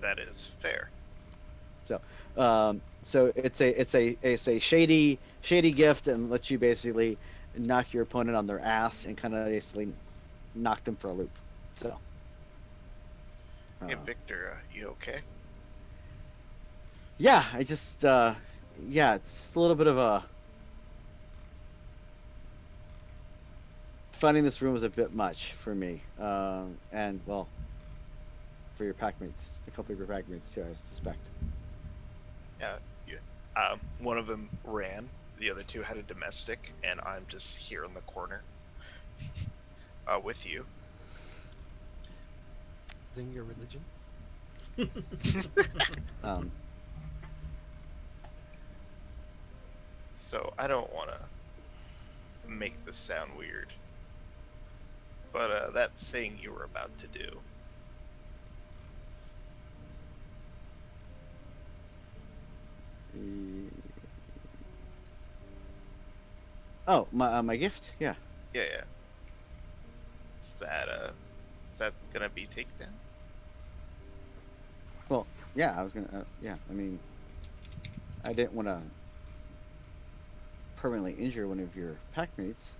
[SPEAKER 3] That is fair.
[SPEAKER 1] So it's a shady gift and lets you basically knock your opponent on their ass and kind of basically knock them for a loop. So.
[SPEAKER 3] Hey, Victor, you okay?
[SPEAKER 1] Yeah, I just yeah, it's a little bit of a finding this room was a bit much for me, and well, for your packmates, a couple of your packmates too, I suspect.
[SPEAKER 3] Yeah. One of them ran. The other two had a domestic, and I'm just here in the corner with you.
[SPEAKER 5] Sing your religion.
[SPEAKER 3] So I don't want to make this sound weird, but that thing you were about to do.
[SPEAKER 1] Oh, my gift? Yeah.
[SPEAKER 3] Yeah. Is that gonna be takedown?
[SPEAKER 1] Well, yeah, I was gonna. Yeah, I mean, I didn't want to permanently injure one of your packmates,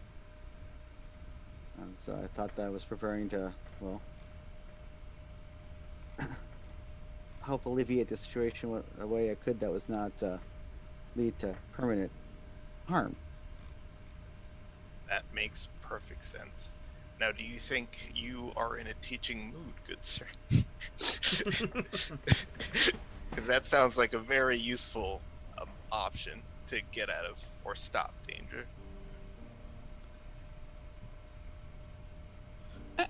[SPEAKER 1] so I thought that I was preferring to, well, help alleviate the situation a way I could that was not lead to permanent harm.
[SPEAKER 3] That makes perfect sense. Now, do you think you are in a teaching mood, good sir? Because that sounds like a very useful option to get out of or stop danger.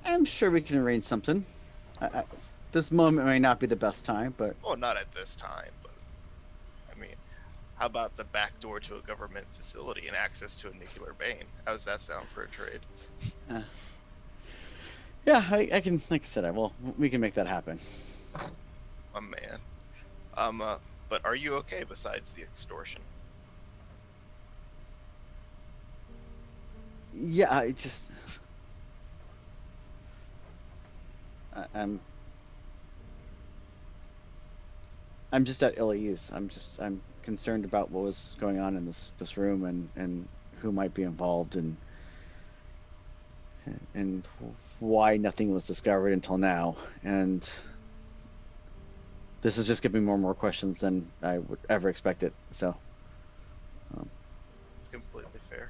[SPEAKER 1] I'm sure we can arrange something. This moment may not be the best time, but...
[SPEAKER 3] Well, not at this time, but... I mean, how about the back door to a government facility and access to a nuclear bane? How does that sound for a trade?
[SPEAKER 1] Yeah, I can, like I said, we can make that happen.
[SPEAKER 3] My man. But are you okay besides the extortion?
[SPEAKER 1] Yeah, I'm I'm just at ill ease. I'm concerned about what was going on in this room and who might be involved and why nothing was discovered until now. And this is just giving me more and more questions than I would ever expect it. So,
[SPEAKER 3] It's completely fair.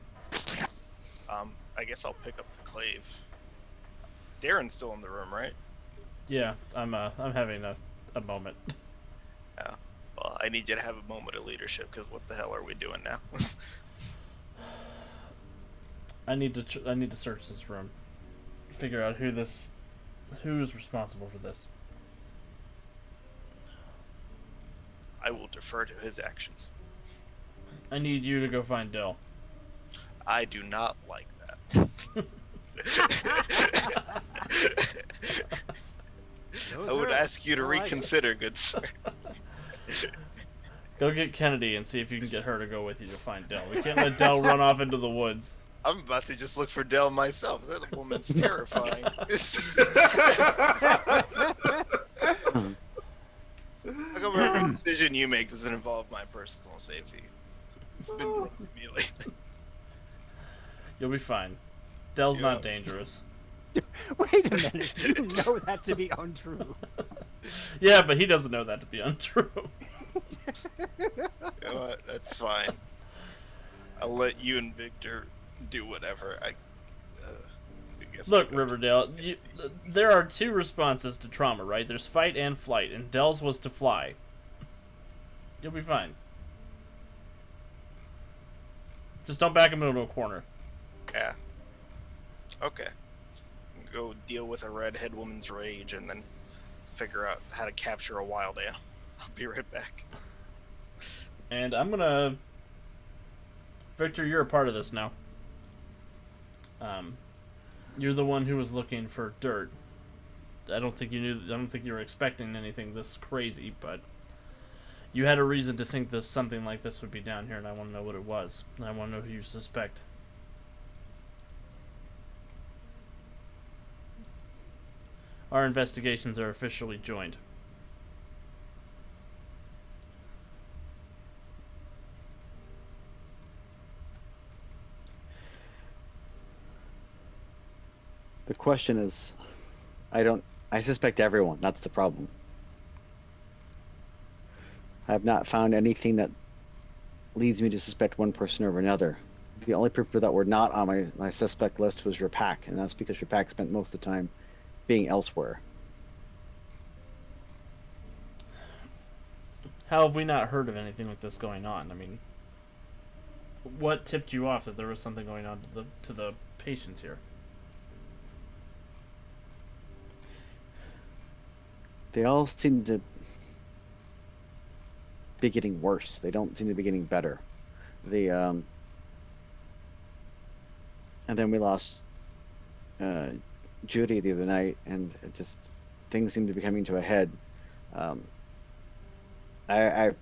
[SPEAKER 3] I guess I'll pick up the clave. Darren's still in the room, right?
[SPEAKER 4] Yeah, I'm having a moment.
[SPEAKER 3] Yeah. Well, I need you to have a moment of leadership, because what the hell are we doing now?
[SPEAKER 4] I need to search this room, figure out who's responsible for this.
[SPEAKER 3] I will defer to his actions.
[SPEAKER 4] I need you to go find Dill.
[SPEAKER 3] I do not like that. I would ask you to reconsider, good sir.
[SPEAKER 4] Go get Kennedy and see if you can get her to go with you to find Dell. We can't let Dell run off into the woods.
[SPEAKER 3] I'm about to just look for Dell myself. That woman's terrifying. How come every decision you make doesn't involve my personal safety? It's been brought to me lately.
[SPEAKER 4] You'll be fine. Dell's
[SPEAKER 3] Yeah.
[SPEAKER 4] not dangerous.
[SPEAKER 5] Wait a minute. You know that to be untrue.
[SPEAKER 4] Yeah, but he doesn't know that to be untrue.
[SPEAKER 3] You know what? That's fine. I'll let you and Victor do whatever. I guess
[SPEAKER 4] Look,
[SPEAKER 3] we'll go
[SPEAKER 4] Riverdale, there are two responses to trauma, right? There's fight and flight, and Dell's was to fly. You'll be fine. Just don't back him into a corner.
[SPEAKER 3] Yeah. Okay. Go deal with a redhead woman's rage and then figure out how to capture a wild animal. I'll be right back.
[SPEAKER 4] And I'm gonna... Victor, you're a part of this now. You're the one who was looking for dirt. I don't think you were expecting anything this crazy, but you had a reason to think something like this would be down here, and I want to know what it was. And I want to know who you suspect. Our investigations are officially joined.
[SPEAKER 1] the question is, I suspect everyone. That's the problem. I have not found anything that leads me to suspect one person over another. The only people that were not on my suspect list was Rapak, and that's because Rapak spent most of the time being elsewhere.
[SPEAKER 4] How have we not heard of anything like this going on? I mean, what tipped you off that there was something going on to the patients here?
[SPEAKER 1] They all seem to be getting worse. They don't seem to be getting better. And then we lost Judy the other night, and it just things seem to be coming to a head. I've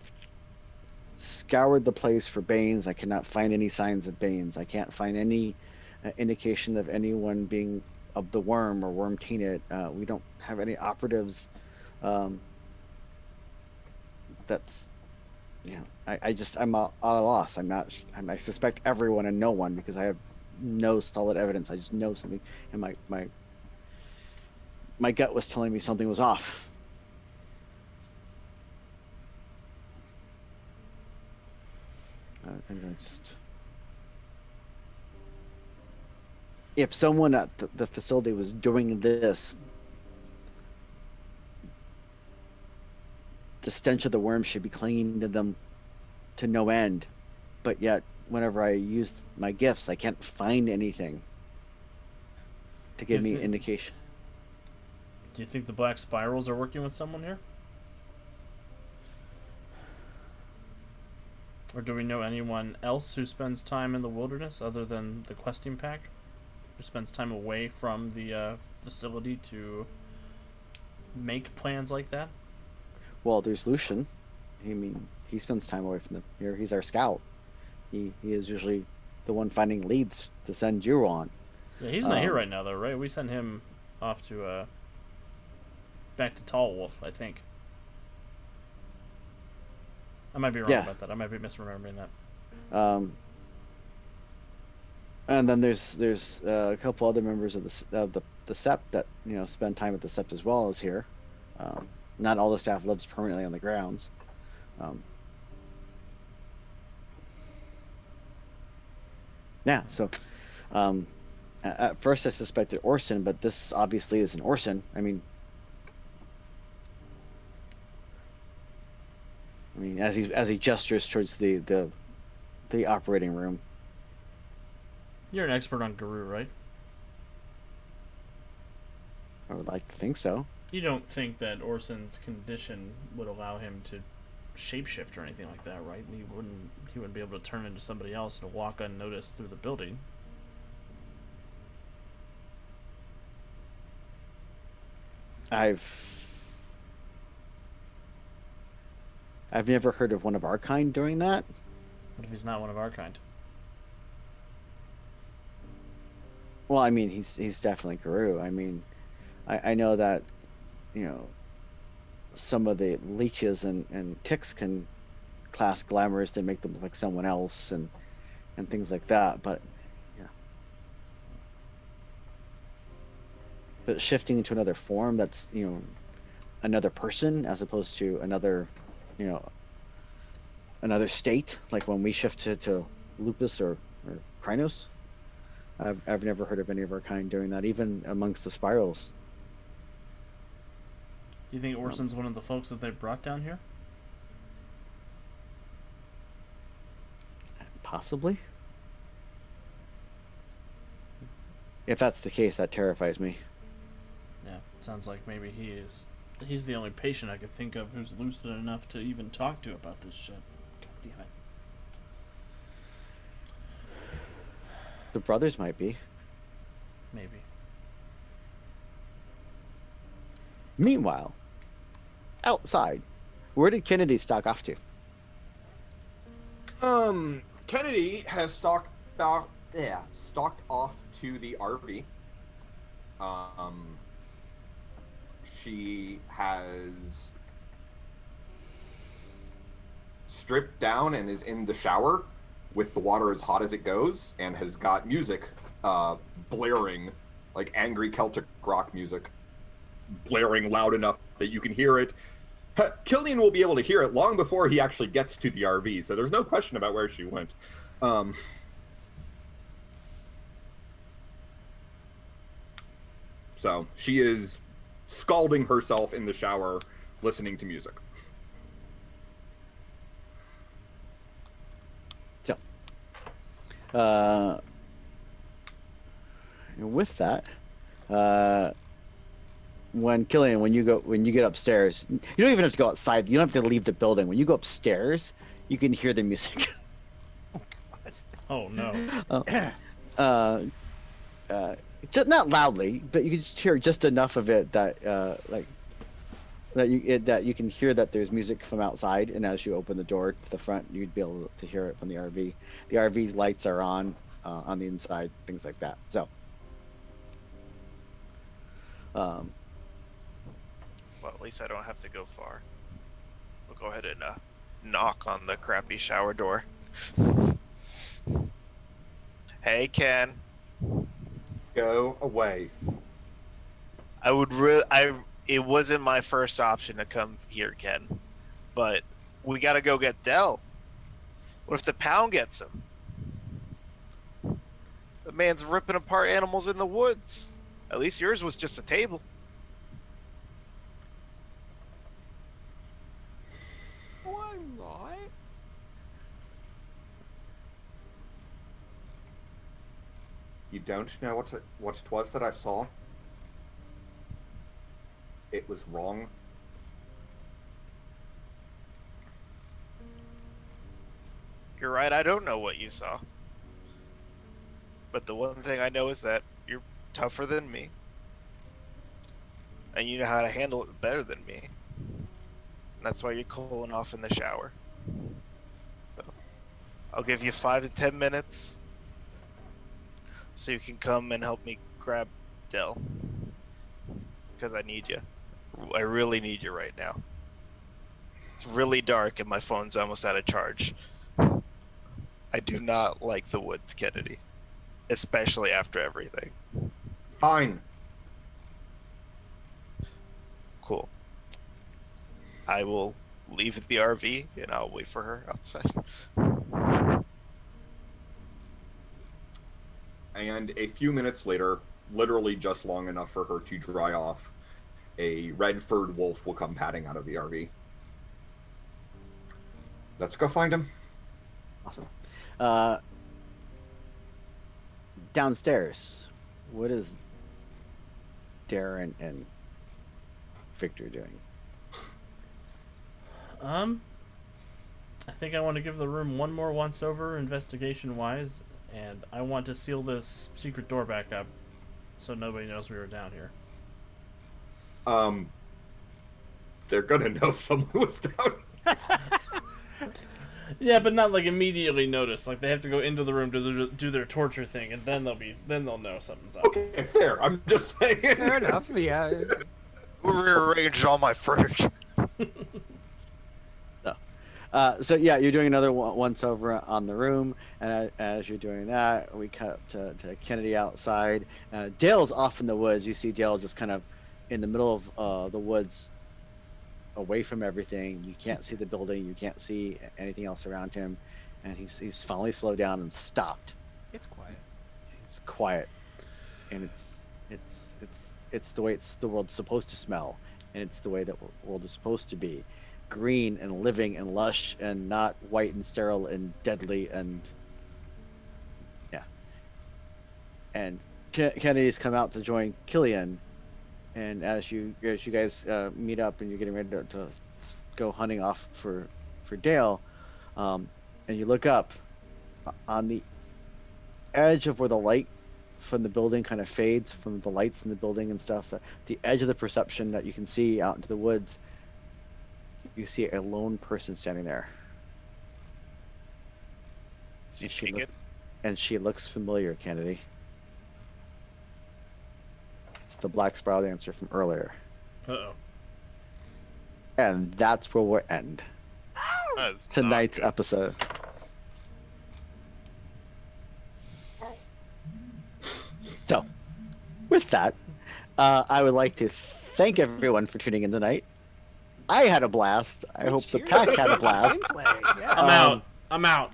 [SPEAKER 1] scoured the place for Banes. I cannot find any signs of Banes. I can't find any indication of anyone being of the worm or worm tainted. We don't have any operatives. That's, I'm at a loss. I suspect everyone and no one because I have no solid evidence. I just know something, and my gut was telling me something was off. And I just, if someone at the facility was doing this, the stench of the worm should be clinging to them to no end, but yet whenever I use my gifts, I can't find anything to give me indication.
[SPEAKER 4] Do you think the Black Spirals are working with someone here? Or do we know anyone else who spends time in the wilderness other than the questing pack? Who spends time away from the facility to make plans like that?
[SPEAKER 1] Well, there's Lucian. He spends time away from here. He's our scout. He is usually the one finding leads to send you on.
[SPEAKER 4] Yeah, he's not here right now, though, right? We sent him off to back to Tall Wolf, I think. I might be wrong
[SPEAKER 1] Yeah.
[SPEAKER 4] about that. I might be misremembering that.
[SPEAKER 1] And then there's a couple other members of the sept that spend time at the sept as well as here. Not all the staff lives permanently on the grounds. Yeah, so at first I suspected Orson, but this obviously isn't Orson. I mean, as he gestures towards the operating room.
[SPEAKER 4] You're an expert on Guru, right?
[SPEAKER 1] I would like to think so.
[SPEAKER 4] You don't think that Orson's condition would allow him to shapeshift or anything like that, right? He wouldn't be able to turn into somebody else and walk unnoticed through the building.
[SPEAKER 1] I've never heard of one of our kind doing that.
[SPEAKER 4] What if he's not one of our kind?
[SPEAKER 1] Well, I mean, he's definitely Guru. I mean, I know that, some of the leeches and ticks can class glamours to make them look like someone else and things like that. But yeah, but shifting into another form that's another person as opposed to another another state, like when we shift to lupus or Krynos. I've never heard of any of our kind doing that, even amongst the spirals.
[SPEAKER 4] Do you think Orson's one of the folks that they brought down here?
[SPEAKER 1] Possibly. If that's the case, that terrifies me.
[SPEAKER 4] Yeah, sounds like maybe he's the only patient I could think of who's lucid enough to even talk to about this shit. God damn it.
[SPEAKER 1] The brothers might be.
[SPEAKER 4] Maybe.
[SPEAKER 1] Meanwhile, outside, where did Kennedy stalk off to?
[SPEAKER 6] Kennedy has stalked off to the RV. She has stripped down and is in the shower with the water as hot as it goes, and has got music blaring, like angry Celtic rock music, blaring loud enough that you can hear it. Killian will be able to hear it long before he actually gets to the RV, so there's no question about where she went. So she is scalding herself in the shower, listening to music.
[SPEAKER 1] So, with that, when you get upstairs, you don't even have to go outside. You don't have to leave the building. When you go upstairs, you can hear the music.
[SPEAKER 4] Oh no.
[SPEAKER 1] Just not loudly, but you can just hear just enough of it that that you can hear that there's music from outside, and as you open the door to the front, you'd be able to hear it from the RV. The RV's lights are on the inside, things like that. So,
[SPEAKER 3] Well, at least I don't have to go far. We'll go ahead and knock on the crappy shower door. Hey, Ken.
[SPEAKER 6] Go away.
[SPEAKER 3] It wasn't my first option to come here, Ken. But we gotta go get Dell. What if the pound gets him? The man's ripping apart animals in the woods. At least yours was just a table.
[SPEAKER 5] Why not?
[SPEAKER 6] You don't know what it was that I saw? It was wrong.
[SPEAKER 3] You're right, I don't know what you saw. But the one thing I know is that you're tougher than me. And you know how to handle it better than me. And that's why you're cooling off in the shower. So, I'll give you 5 to 10 minutes so you can come and help me grab Dell. Because I need you. I really need you right now. really dark and my phone's almost out of charge. I do not like the woods, Kennedy, especially after everything.
[SPEAKER 6] Fine.
[SPEAKER 3] Cool. I will leave the RV and I'll wait for her outside.
[SPEAKER 6] And a few minutes later, literally just long enough for her to dry off, a red-furred wolf will come padding out of the RV. Let's go find him.
[SPEAKER 1] Awesome. Downstairs, what is Darren and Victor doing?
[SPEAKER 4] I think I want to give the room one more once over investigation wise, and I want to seal this secret door back up so nobody knows we were down here.
[SPEAKER 6] They're gonna know someone was down.
[SPEAKER 4] Yeah, but not like immediately notice. Like they have to go into the room to do their torture thing, and then they'll know something's up.
[SPEAKER 6] Okay, fair. I'm just saying.
[SPEAKER 5] Fair enough. Yeah.
[SPEAKER 3] Rearrange all my furniture.
[SPEAKER 1] So yeah, you're doing another once over on the room, and as you're doing that, we cut up to Kennedy outside. Dale's off in the woods. You see Dale just kind of in the middle of the woods, away from everything. You can't see the building. You can't see anything else around him, and he's finally slowed down and stopped.
[SPEAKER 5] It's quiet.
[SPEAKER 1] It's quiet, and it's the way the world's supposed to smell, and it's the way that the world is supposed to be. Green and living and lush and not white and sterile and deadly and yeah. And Kennedy's come out to join Killian, and as you guys meet up and you're getting ready to go hunting off for Dale, and you look up on the edge of where the light from the building kind of fades from the lights in the building and stuff, the edge of the perception that you can see out into the woods. You see a lone person standing there.
[SPEAKER 3] So you
[SPEAKER 1] And she looks familiar, Kennedy. It's the Black Sprout answer from earlier.
[SPEAKER 4] Uh-oh.
[SPEAKER 1] And that's where we'll end tonight's episode. So, with that, I would like to thank everyone for tuning in tonight. I had a blast. I hope the pack had a blast.
[SPEAKER 5] Yeah.
[SPEAKER 4] I'm out.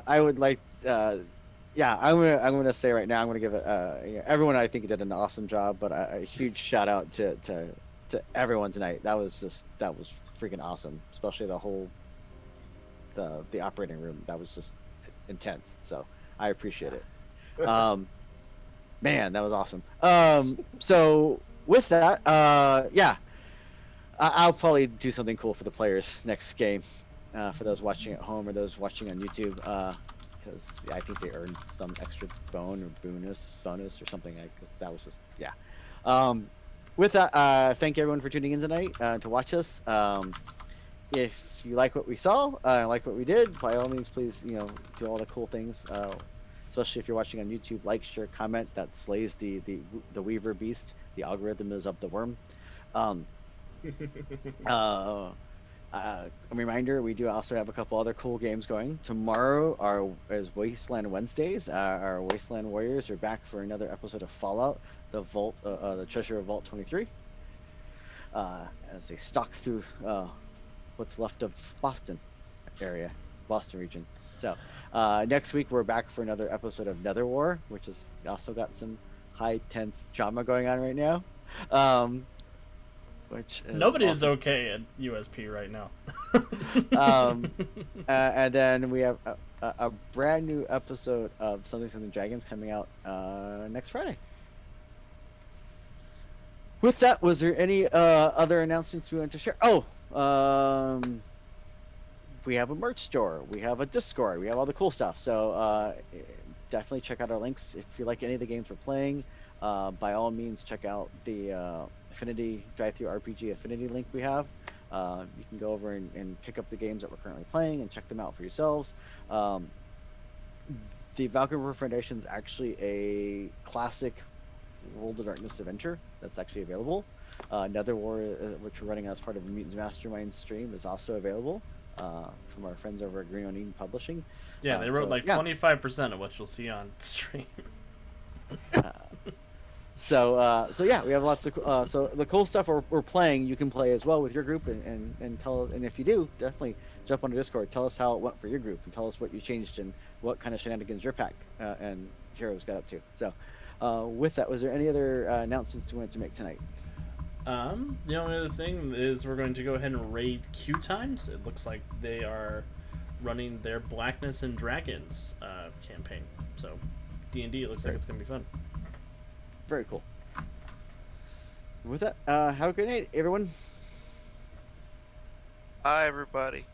[SPEAKER 1] I would like, yeah, I'm gonna say right now, I'm gonna give it. Everyone, I think did an awesome job, but a huge shout out to everyone tonight. That was freaking awesome, especially the operating room. That was just intense. So I appreciate it. Man, that was awesome. So with that, yeah, I'll probably do something cool for the players next game, for those watching at home or those watching on YouTube, because I think they earned some extra bonus or something. Because that was just With that, thank everyone for tuning in tonight to watch us. If you like what we saw, like what we did, by all means, please do all the cool things. Especially if you're watching on YouTube, like, share, comment. That slays the Weaver beast. The algorithm is of the worm. A reminder: we do also have a couple other cool games going. Tomorrow is Wasteland Wednesdays. Our Wasteland Warriors are back for another episode of Fallout: the Treasure of Vault 23. As they stalk through what's left of Boston region. So. Next week we're back for another episode of Nether War, which has also got some high tense drama going on right now. Which
[SPEAKER 4] nobody is okay at USP right now.
[SPEAKER 1] And then we have a brand new episode of Something Dragons coming out next Friday. With that, was there any other announcements we want to share? We have a merch store, we have a Discord, we have all the cool stuff. So definitely check out our links if you like any of the games we're playing. By all means, check out the Affinity Drive-Thru RPG Affinity link we have. You can go over and pick up the games that we're currently playing and check them out for yourselves. The Valkyrie Foundation is actually a classic World of Darkness adventure that's actually available. Nether War, which we're running as part of the Mutants Mastermind stream, is also available from our friends over at Green Onion Publishing.
[SPEAKER 4] Yeah, they wrote
[SPEAKER 1] so,
[SPEAKER 4] like
[SPEAKER 1] yeah.
[SPEAKER 4] 25% of what you'll see on stream.
[SPEAKER 1] So yeah, we have lots of so the cool stuff we're playing. You can play as well with your group, and if you do, definitely jump on the Discord. Tell us how it went for your group, and tell us what you changed and what kind of shenanigans your pack and heroes got up to. So, with that, was there any other announcements you wanted to make tonight?
[SPEAKER 4] The only other thing is we're going to go ahead and raid Q times. It looks like they are running their Blackness and Dragons campaign. So D&D, it looks like it's going to be fun.
[SPEAKER 1] Very cool. With that, have a good night, everyone.
[SPEAKER 3] Bye, everybody.